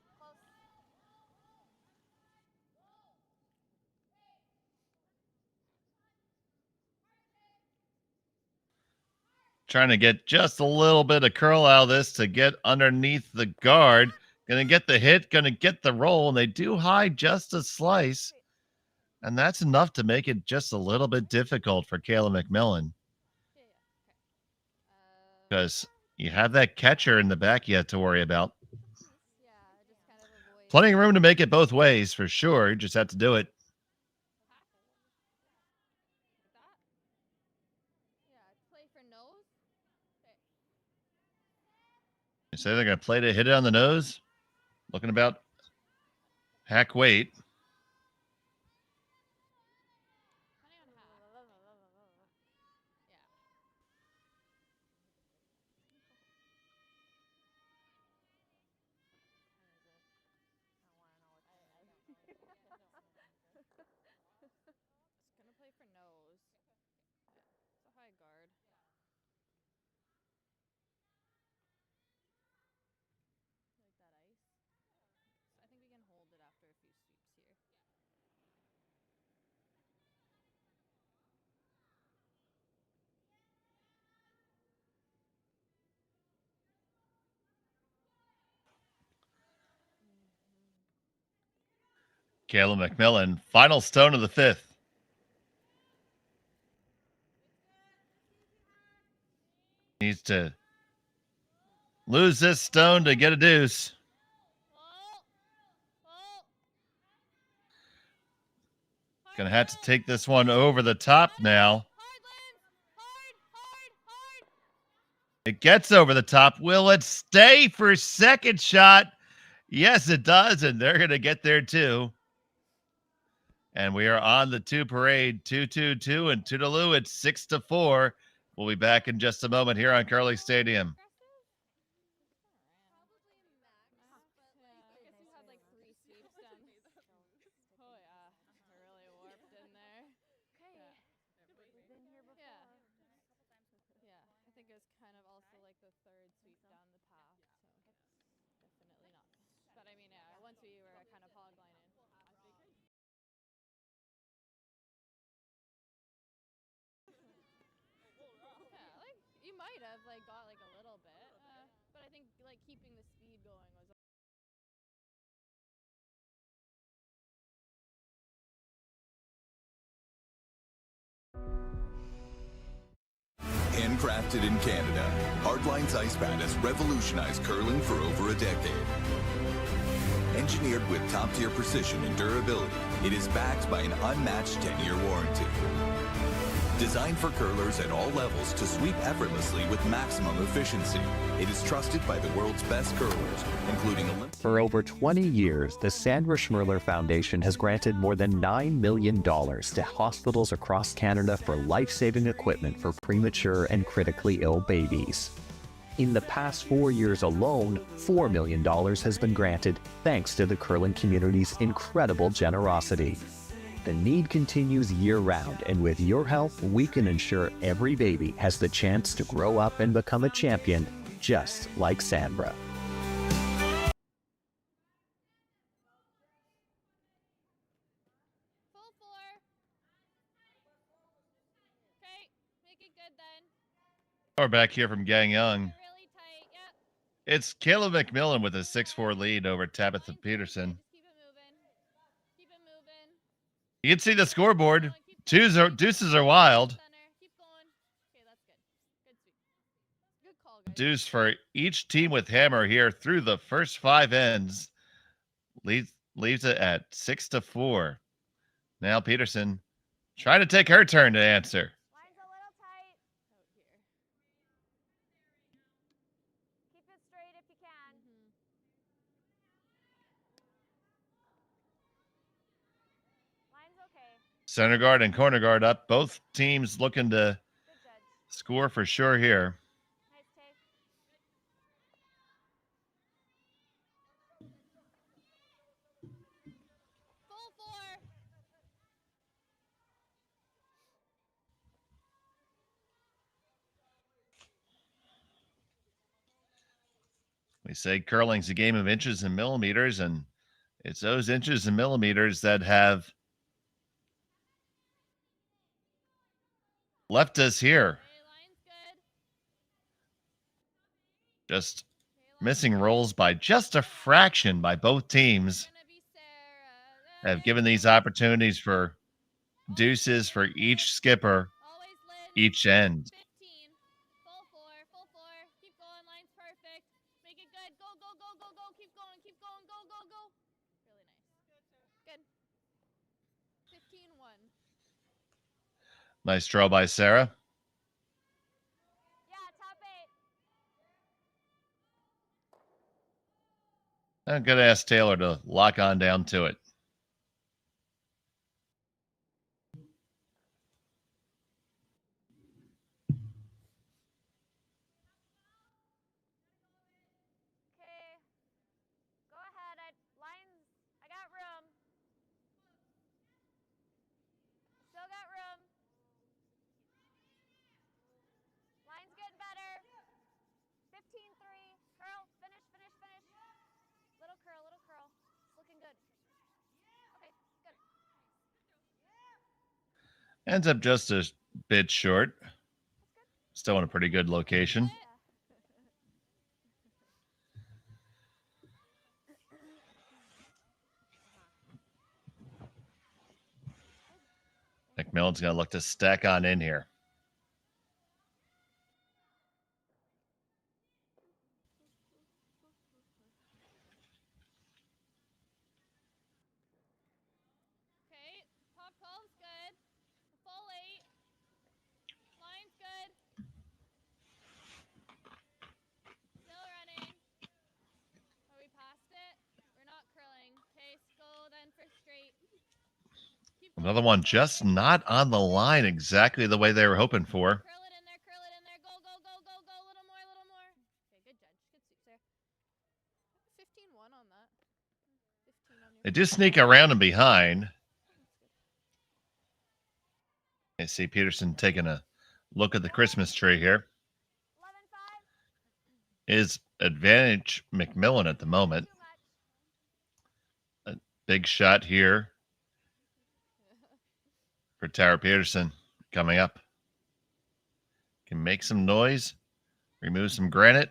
Close. Trying to get just a little bit of curl out of this to get underneath the guard. Gonna get the hit, gonna get the roll, and they do hide just a slice. And that's enough to make it just a little bit difficult for Kayla MacMillan. Because you have that catcher in the back you have to worry about. Plenty of room to make it both ways, for sure. You just have to do it. You say they're going to play to hit it on the nose? Looking about hack weight. Kayla MacMillan, final stone of the fifth. Needs to lose this stone to get a deuce. Gonna have to take this one over the top now. It gets over the top. Will it stay for second shot? Yes, it does, and they're gonna get there too. And we are on the two parade, 2-2-2, and Toodaloo, it's 6-4. We'll be back in just a moment here on Curling Stadium. Handcrafted in Canada, Hardline's Ice Pad has revolutionized curling for over a decade. Engineered with top-tier precision and durability, it is backed by an unmatched 10-year warranty. Designed for curlers at all levels to sweep effortlessly with maximum efficiency, it is trusted by the world's best curlers, including Olympic. For over 20 years, the Sandra Schmirler Foundation has granted more than $9 million to hospitals across Canada for life-saving equipment for premature and critically ill babies. In the past 4 years alone, $4 million has been granted thanks to the curling community's incredible generosity. The need continues year-round, and with your help, we can ensure every baby has the chance to grow up and become a champion, just like Sandra. We're back here from Gangneung. It's Kayla MacMillan with a 6-4 lead over Tabitha Peterson. You can see the scoreboard. Deuces are wild. Deuce for each team with hammer here through the first 5 ends. Leaves it at 6-4. Now Peterson trying to take her turn to answer. Line's a little tight. Keep it straight if you can. Line's okay. Center guard and corner guard up. Both teams looking to score for sure here. Nice take. Full 4. We say curling's a game of inches and millimeters, and it's those inches and millimeters that have left us here. Just missing rolls by just a fraction by both teams Gonna be Sarah. have given these opportunities for deuces for each skipper Always Lynn. each end. 15. Full four. Full four. Keep going. Line's perfect. Make it good. Go, go, go, go, go. Keep going. Keep going. Go, go, go. Really nice. Good. 15-1. Nice draw by Sarah. Yeah, top 8. I'm going to ask Taylor to lock on down to it. Okay. Go ahead. I got room. Still got room. Line's getting better. 15-3. Curl. Finish, finish, finish. Little curl, little curl. It's looking good. Okay, good. Ends up just a bit short. Still in a pretty good location. MacMillan's going to look to stack on in here. Okay. Top 12's good. Full 8. Line's good. Still running. Are we past it? We're not curling. Okay, go then for straight. Keep going. Another one just not on the line exactly the way they were hoping for. Curl it in there, curl it in there. Go, go, go, go, go. A little more, a little more. Okay, good judge. Good suit there. 15-1 on that. 15 on your. They do sneak around and behind. I see Peterson taking a look at the Christmas tree here. 11-5. Is advantage MacMillan at the moment. Too much. A big shot here for Tara Peterson coming up. Can make some noise, remove some granite.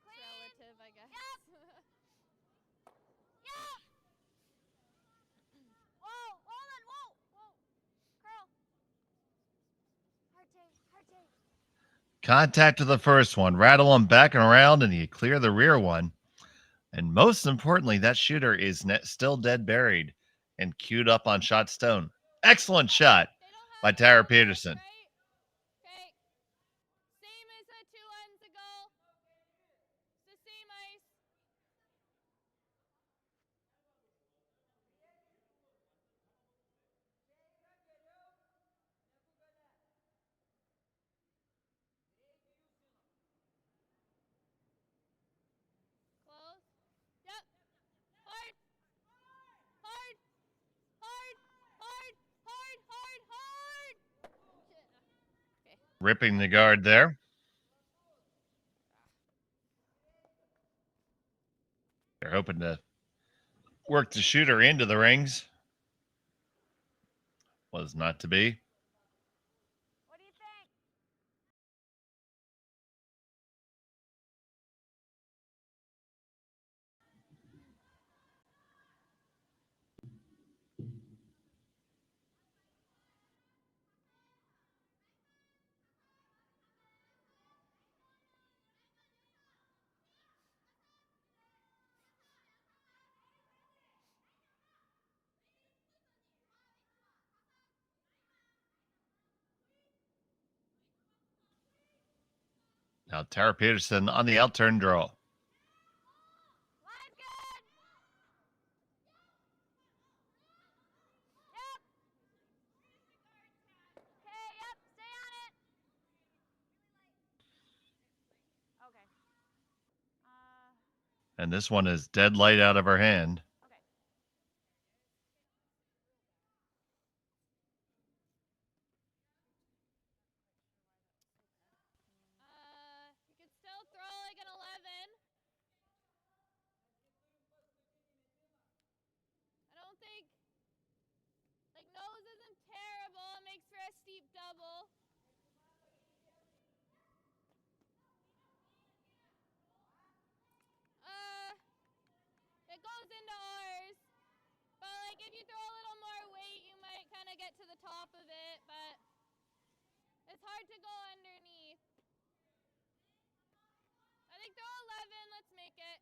Relative, I guess. Yeah. Whoa, hold on, whoa, whoa. Curl. Hard take, hard take. Contact to the first one, rattle them back and around, and you clear the rear one. And most importantly, that shooter is still dead buried and queued up on shot stone. Excellent shot They don't have by it Tara all, Peterson. right? Okay. Same as 2 ends ago. It's the same ice. Close. Yep. Hard. Hard. Hard. Hard. Hard. Hard. Hard. Okay. Ripping the guard there. They're hoping to work the shooter into the rings. Was not to be. What do you think? Now Tara Peterson on the outturn draw. Line's good. Yep. Okay, yep, stay on it. Okay. And this one is dead light out of her hand. Okay. You can still throw like an 11. I don't think, like, nose isn't terrible. It makes for a steep double. like if you throw a little more weight, you might kind of get to the top of it, but it's hard to go underneath. I think throw 11. Let's make it.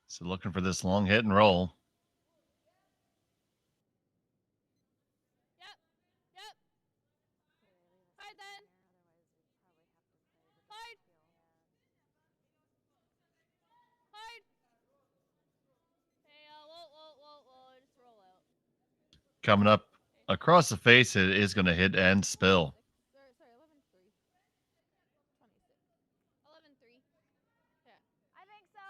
So looking for this long hit and roll. Yep. Yep. Hard then. Hard. Hard. Hey, whoa. Just roll out. Coming up across the face, it is going to hit and spill. Sorry, 11-3. 26. 11-3. Yeah. I think so.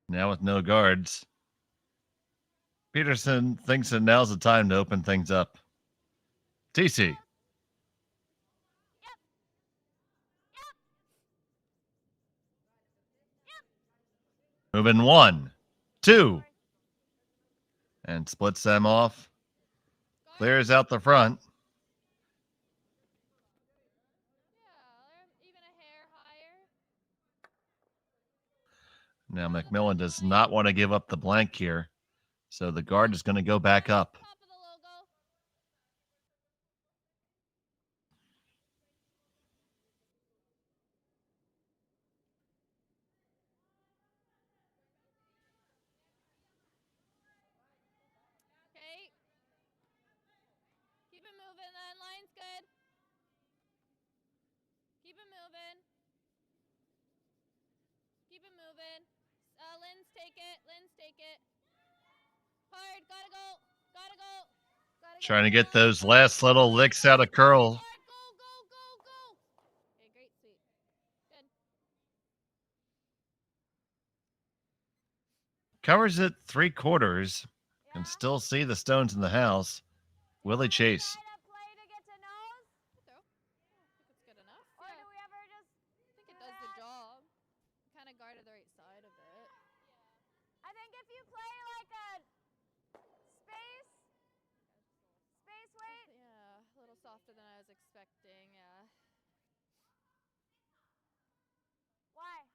Now with no guards, Peterson thinks that now's the time to open things up. TC. Moving 1, 2, and splits them off. Clears out the front. Yeah, even a hair higher. Now MacMillan does not want to give up the blank here, so the guard is going to go back up. Top of the logo. Okay. Keep it moving then. Line's good. Keep it moving. Keep it moving. Lynn's take it. Hard. Gotta go. Trying to get those last little licks out of curl. Hard. Go. Okay, great, sweet. Good. Covers it 3/4. Can still see the stones in the house. Will he chase? Try to play to get to nose? Throw. I think it's good enough. Or do we ever just I think it does the job. Kind of guarded the right side of it. I think if you play like a space weight. Yeah, a little softer than I was expecting. Yeah. Why?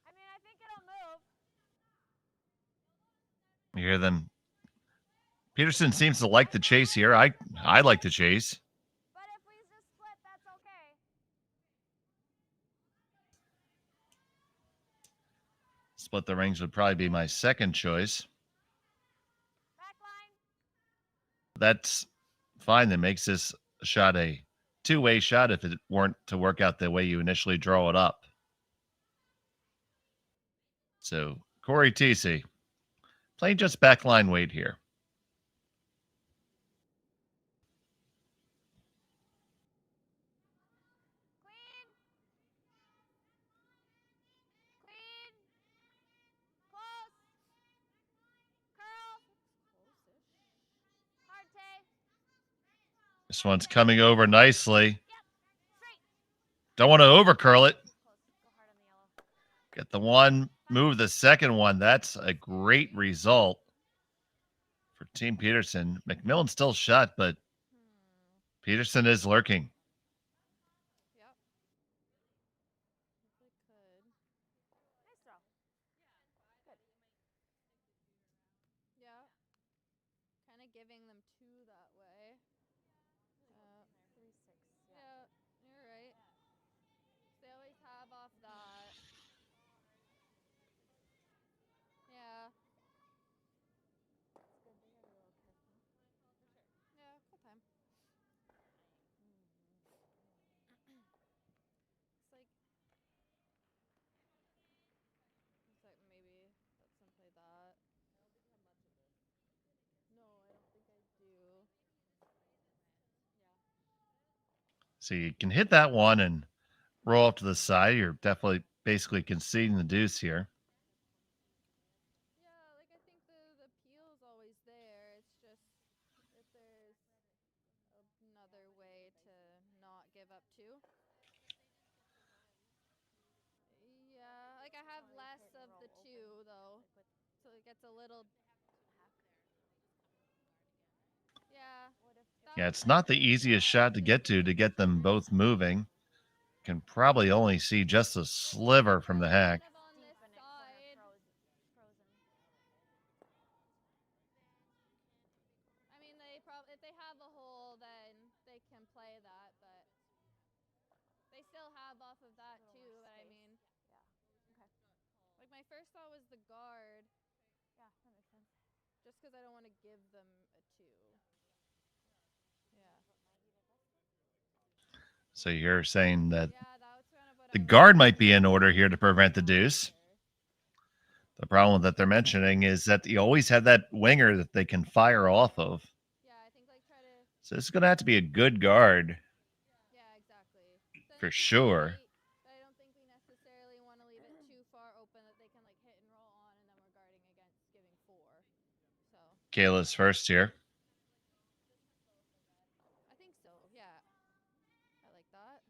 I mean, I think it'll move. You hear them. Peterson seems to like the chase here. I like the chase. But if we just split, that's okay. Split the rings would probably be my second choice. Back line. That's fine. That makes this shot a two-way shot if it weren't to work out the way you initially draw it up. So Corey TC playing just backline weight here. Queen. Close. Curl. Hard take. This one's coming over nicely. Yep. Straight. Don't want to over curl it. Close. Go hard on the yellow. Get the one, move the second one. That's a great result for Team Peterson. MacMillan still shot, but Peterson is lurking. Yep. If we could. Nice throw. Good. Yeah. Kind of giving them two that way. 3-6. Yeah, you're right. They always have off that. Yeah. It's good. They gotta be a little careful. Yeah, cool time. It's like maybe let them play that. No, I don't think I do. So you can hit that one and roll up to the side. You're definitely basically conceding the deuce here. Yeah, like I think the peel's always there. It's just if there's another way to not give up two. I have Kinda like less hit and of the roll two open, though, like with so it gets a little. half. Yeah. What if Yeah, Was it's my not the first easiest thought, shot to get to get them both moving. Can probably only see just a sliver from the hack. Kind of on deep this in it, side. frozen. I mean, if they have a hole, then they can play that, but they still have off of that A little too. more But I space. mean, Yeah. Okay. like my first thought was the guard, Yeah, that makes sense. just because I don't want to give them a two. Yeah. So you're saying that Yeah, that was kind of what the I was guard might be thinking. in order here to prevent the deuce. Here. The problem that they're mentioning is that you always have that winger that they can fire off of. Yeah, I think like try to. So it's going to have to be a good guard Yeah, exactly. Then for it's sure. tight, but I don't think we necessarily want to leave it too far open that they can like hit and roll on, and then we're guarding against giving four. So Kayla's first here. I think so. Yeah, I like that.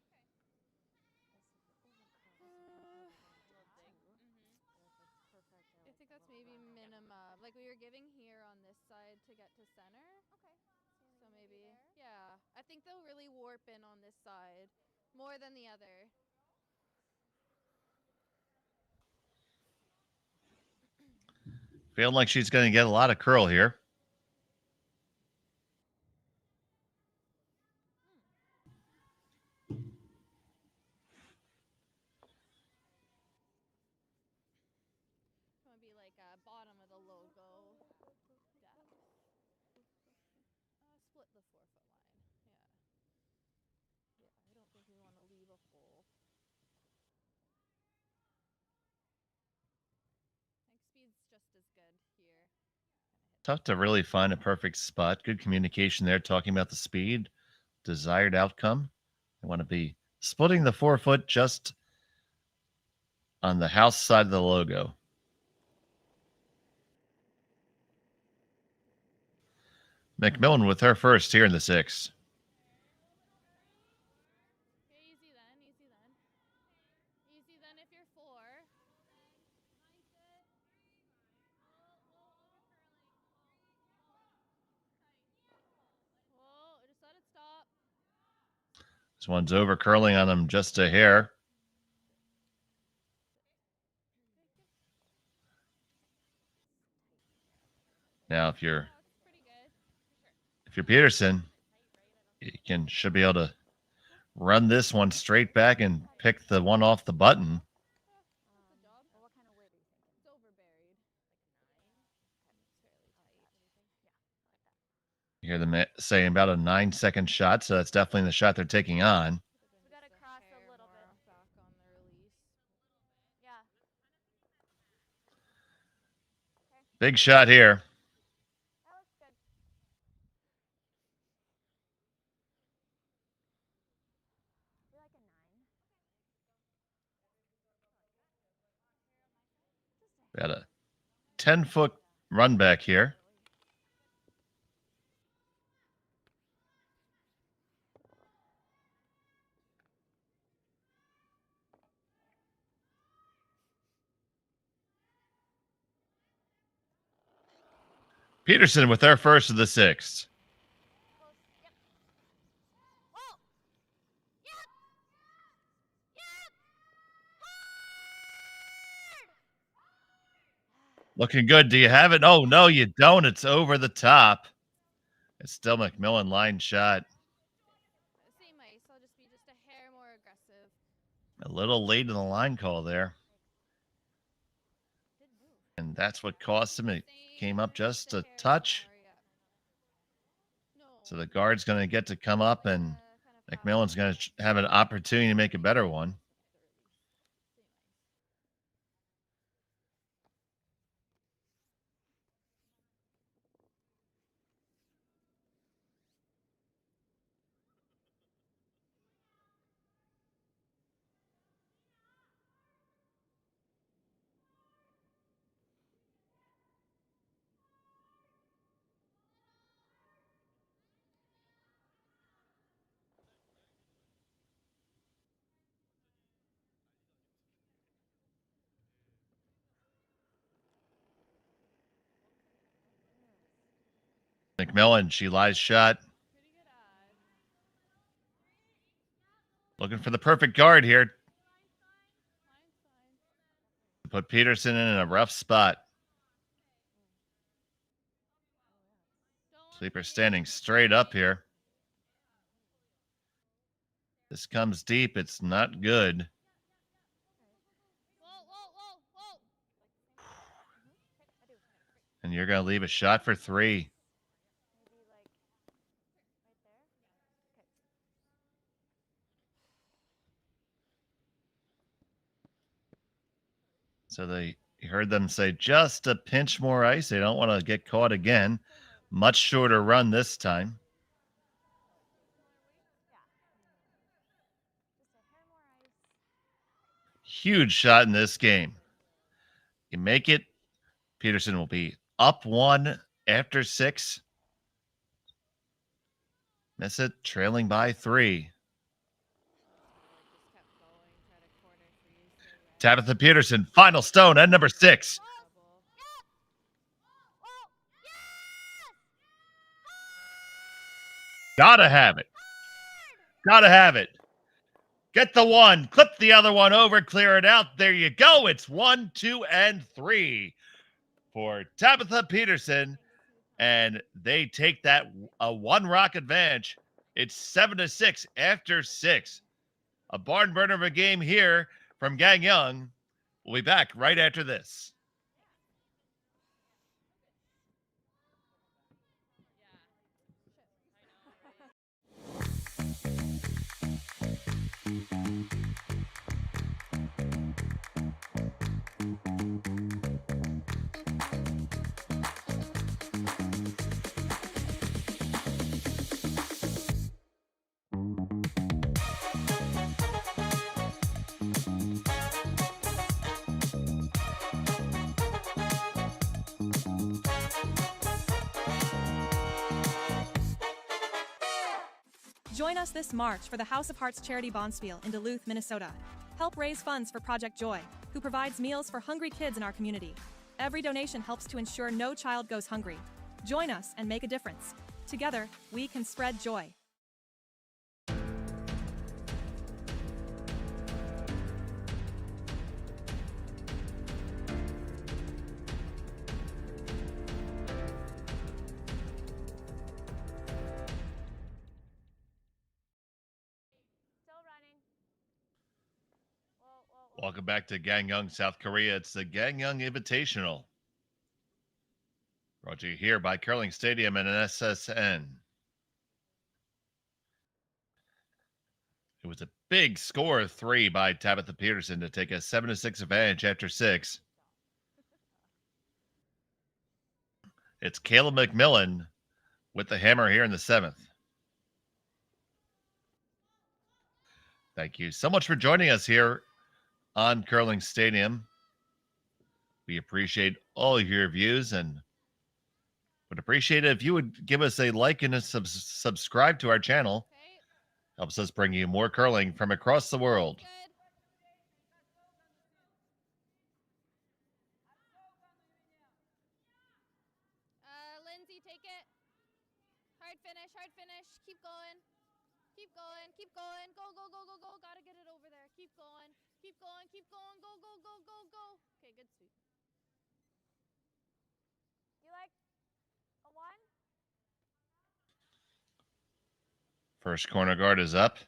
I think that's maybe minimum. Like we were giving here on this side to get to center. Okay. So maybe, yeah. I think they'll really warp in on this side more than the other. Feeling like she's going to get a lot of curl here. It's gonna be like bottom of the logo depth. Split the 4-foot line. Yeah. Yeah, I don't think we want to leave a hole. I think speed's just as good here. Tough to really find a perfect spot. Good communication there, talking about the speed, desired outcome. They want to be splitting the 4-foot just on the house side of the logo. MacMillan with her first here in the 6th. Okay, easy then. Easy then if you're 4. Whoa, just let it stop. This one's over curling on him just a hair. Now, if you're Peterson, you should be able to run this one straight back and pick the one off the button. Good job. Well, what kind of weight are you thinking? It's overburied. You hear them saying about a 9-second shot, so that's definitely the shot they're taking on. We gotta cross a little bit. Back on the release. Yeah. Big shot here. That looks good. Be like a 9. Got a 10-foot run back here. Peterson with their first of the 6th. Close. Yep. Whoa. Yep. Hard. Looking good. Do you have it? Oh, no, you don't. It's over the top. It's still MacMillan line shot. Same ice. I'll just be just a hair more aggressive. A little late in the line call there. Did move. And that's what cost him. It came up just a hair touch. more, yeah. No. So the guard's going to get to come up, and Kind of MacMillan's going to have an opportunity to make a better one. MacMillan, she lies shot. Pretty good eye. Looking for the perfect guard here. Line's fine. Put Peterson in a rough spot. Don't Sleeper standing straight up here. This comes deep. It's not good. Whoa, whoa, whoa, whoa. And you're going to leave a shot for three. Maybe like right there. Okay. So you heard them say just a pinch more ice. They don't want to get caught again. Much shorter run this time. Just a hair more ice. Huge shot in this game. You make it. Peterson will be up one after 6. Miss it, trailing by 3. Just kept going. Try to corner freeze. Stay red. Tabitha Peterson, final stone at number 6. Trouble. Gotta have it. Gotta have it. Get the one, clip the other one over, clear it out. There you go. It's 1, 2, and 3 for Tabitha Peterson. And they take that a 1-rock advantage. It's 7-6 after 6. A barn burner of a game here from Gangneung. We'll be back right after this. Join us this March for the House of Hearts Charity Bonspiel in Duluth, Minnesota. Help raise funds for Project Joy, who provides meals for hungry kids in our community. Every donation helps to ensure no child goes hungry. Join us and make a difference. Together, we can spread joy. Still running. Whoa, whoa, whoa. Welcome back to Gangneung, South Korea. It's the Gangneung Invitational. Brought to you here by Curling Stadium and an SSN. It was a big score of 3 by Tabitha Peterson to take a 7-6 advantage after 6. It's Kayla MacMillan with the hammer here in the 7th. Thank you so much for joining us here on Curling Stadium. We appreciate all of your views and would appreciate it if you would give us a like and a subscribe to our channel. Okay. Helps us bring you more curling from across the world. Good. Lindsay, take it. Hard finish, hard finish. Keep going. Keep going, keep going. Go, go, go, go, go. Gotta get it over there. Keep going. Keep going, keep going. Go, go, go, go, go. Okay, good sweep. You like a 1? First corner guard is up.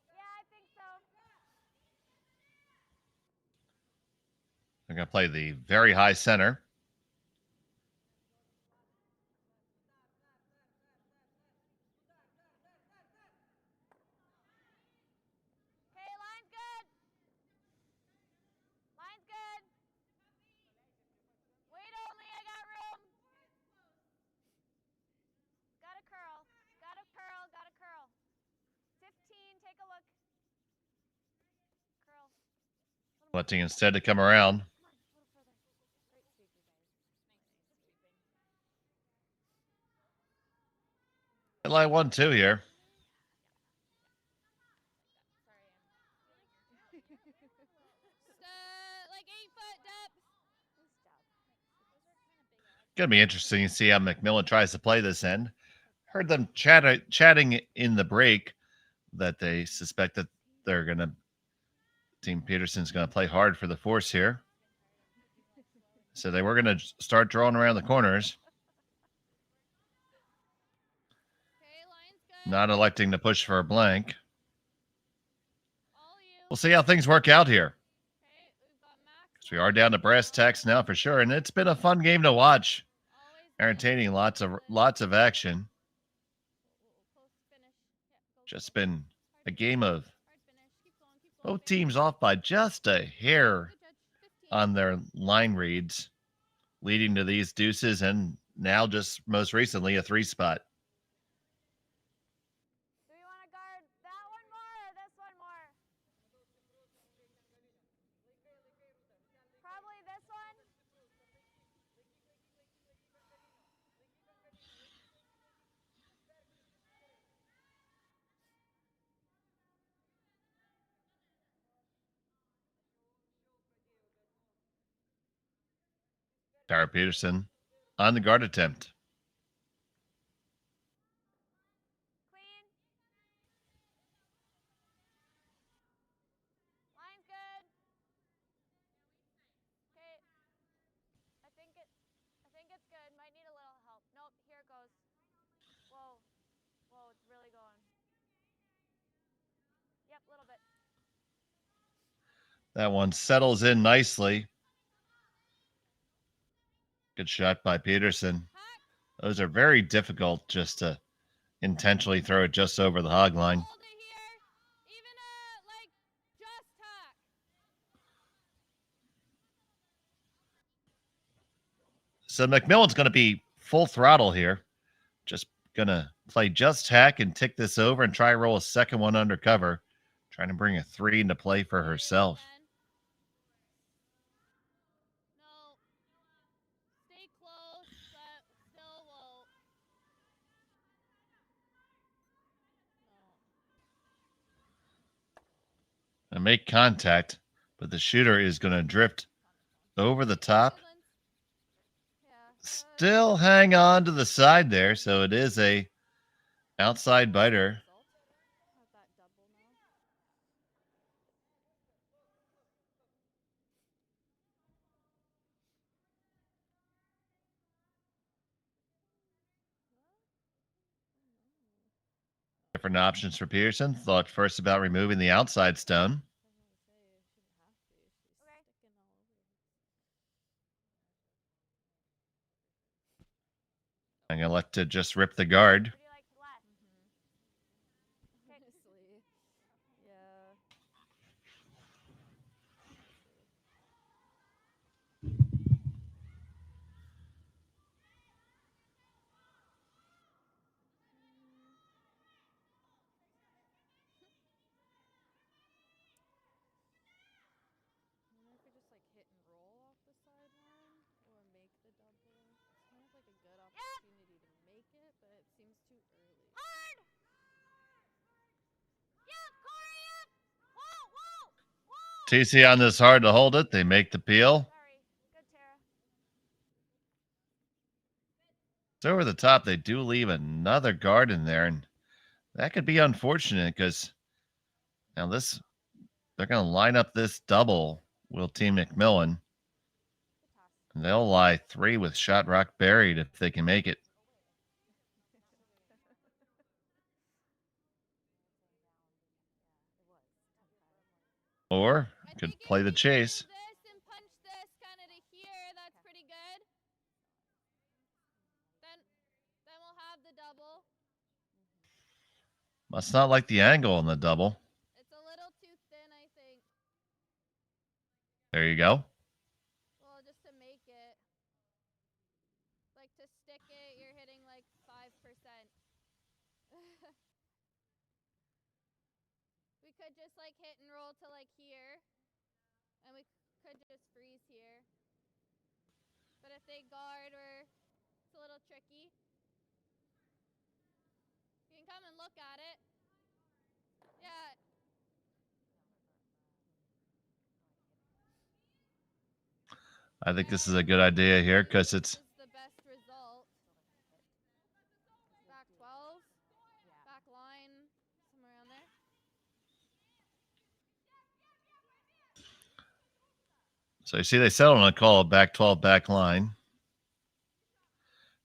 Yeah, I think so. They're going to play the very high center. Okay, line's good. Line's good. Wait only, I got room. Got a curl. Got a curl, got a curl. 15, take a look. Curl. Electing instead to come around. Come on, a little further. Great sweep, you guys. Line 1-2 here. Like 8-foot depth. Nice job. Gonna be interesting to see how MacMillan tries to play this end. Heard them chatting in the break that they suspect that they're gonna Team Peterson's gonna play hard for the force here. So they were gonna start drawing around the corners, Okay, line's good. not electing to push for a blank. All you. We'll see how things work out here. Okay, we've got Max. So we are down to brass tacks now for sure, and it's been a fun game to watch. Always Entertaining, lots of action. close finish. Yeah, go. Just been a game of Hard finish. Keep going, keep going. both teams off by just a hair Good judge. 15. on their line reads, leading to these deuces and now just most recently a 3-spot. Do we want to guard that one more or this one more? Probably this one. Tabitha Peterson on the guard attempt. Clean. Line's good. Okay. I think it's good. Might need a little help. Nope, here it goes. Whoa. Whoa, it's really going. Yep, a little bit. That one settles in nicely. Good shot by Peterson. Those are very difficult just to intentionally throw it just over the hog line. Hold it here. Even like just tack. So MacMillan's going to be full throttle here. Just going to play just hack and tick this over and try roll a second one undercover. Trying to bring a 3 into play for herself. No. Stay close, but still low. No. And make contact, but the shooter is going to drift over the top. Yeah. Still hang on to the side there, so it is a outside biter. Have that double now. Different options for Peterson. Thought first about removing the outside stone. I'm going to elect to just rip the guard. What do you like less? Honestly. Yeah. I wonder if we just like hit and roll off the sideline or make the double. It's kind of like a good opportunity to make it, but it seems too early. Hard! Yep, Corey, yep! Whoa, whoa! Whoa! TC on this hard to hold it. They make the peel. Sorry. Good, Tara. It's over the top. They do leave another guard in there, and that could be unfortunate because now they're going to line up this double, will Team MacMillan. And they'll lie 3 with shot rock buried if they can make it. Or could play the chase. This and punch this kind of to here. That's pretty good. Then we'll have the double. Must not like the angle on the double. It's a little too thin, I think. There you go. Well, just to make it. Like to stick it, you're hitting like 5%. We could just like hit and roll to like here. And we could just freeze here. But if they guard, it's a little tricky. You can come and look at it. Yeah. I think this is a good idea here because it's The best back line, somewhere around there. So you see they settled on a call of back 12 back line.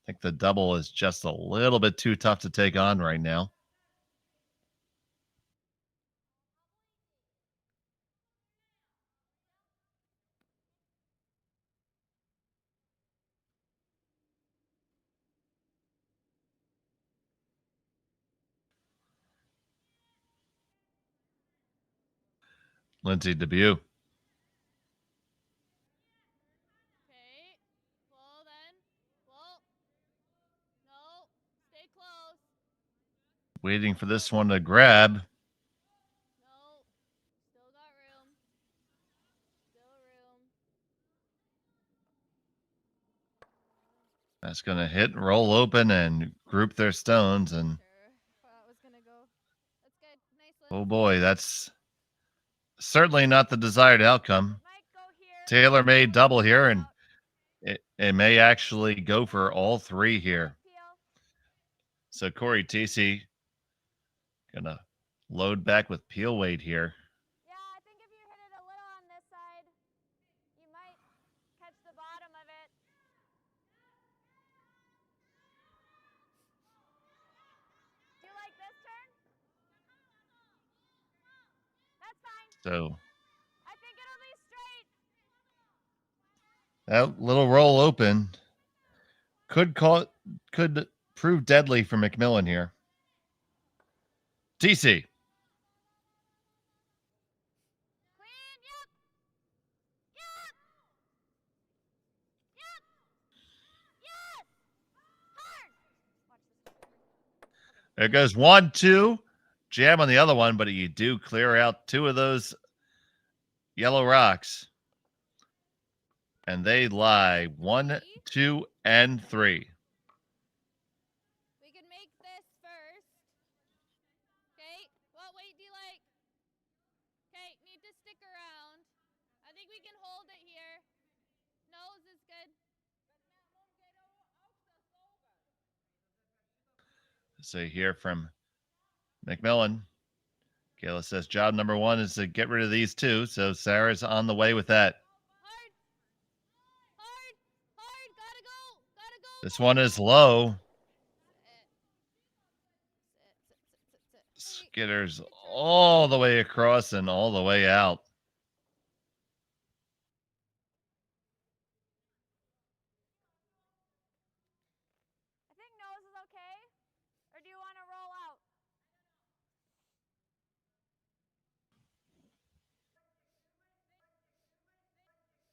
I think the double is just a little bit too tough to take on right now. Lindsay debut. Okay. Slow then. Slow. No. Stay close. Waiting for this one to grab. No. Still got room. Still room. That's going to hit, roll open, and group their stones. And Sure. Thought it was gonna go. That's good. Nice lift. oh boy, that's certainly not the desired outcome. Might go here. Taylor made double here, and Out. it may actually go for all three here. Peel. So Corey TC gonna load back with peel weight here. Yeah, I think if you hit it a little on this side, you might catch the bottom of it. Do you like this turn? That's fine. So I think it'll be straight. that little roll open could prove deadly for MacMillan here. TC. Clean. Yep. Yep. Yep. Yes. Hard. Watch this. There goes 1-2. Jam on the other one, but you do clear out two of those yellow rocks. And they lie 1, 2, and 3. We can make this first. Okay. What weight do you like? Okay. Need to stick around. I think we can hold it here. Nose is good. So hear from MacMillan. Kayla says job number one is to get rid of these two. So Sarah's on the way with that. Hard. Hard. Hard. Gotta go. Gotta go. This one is low. Sit. Skitters all the way across and all the way out.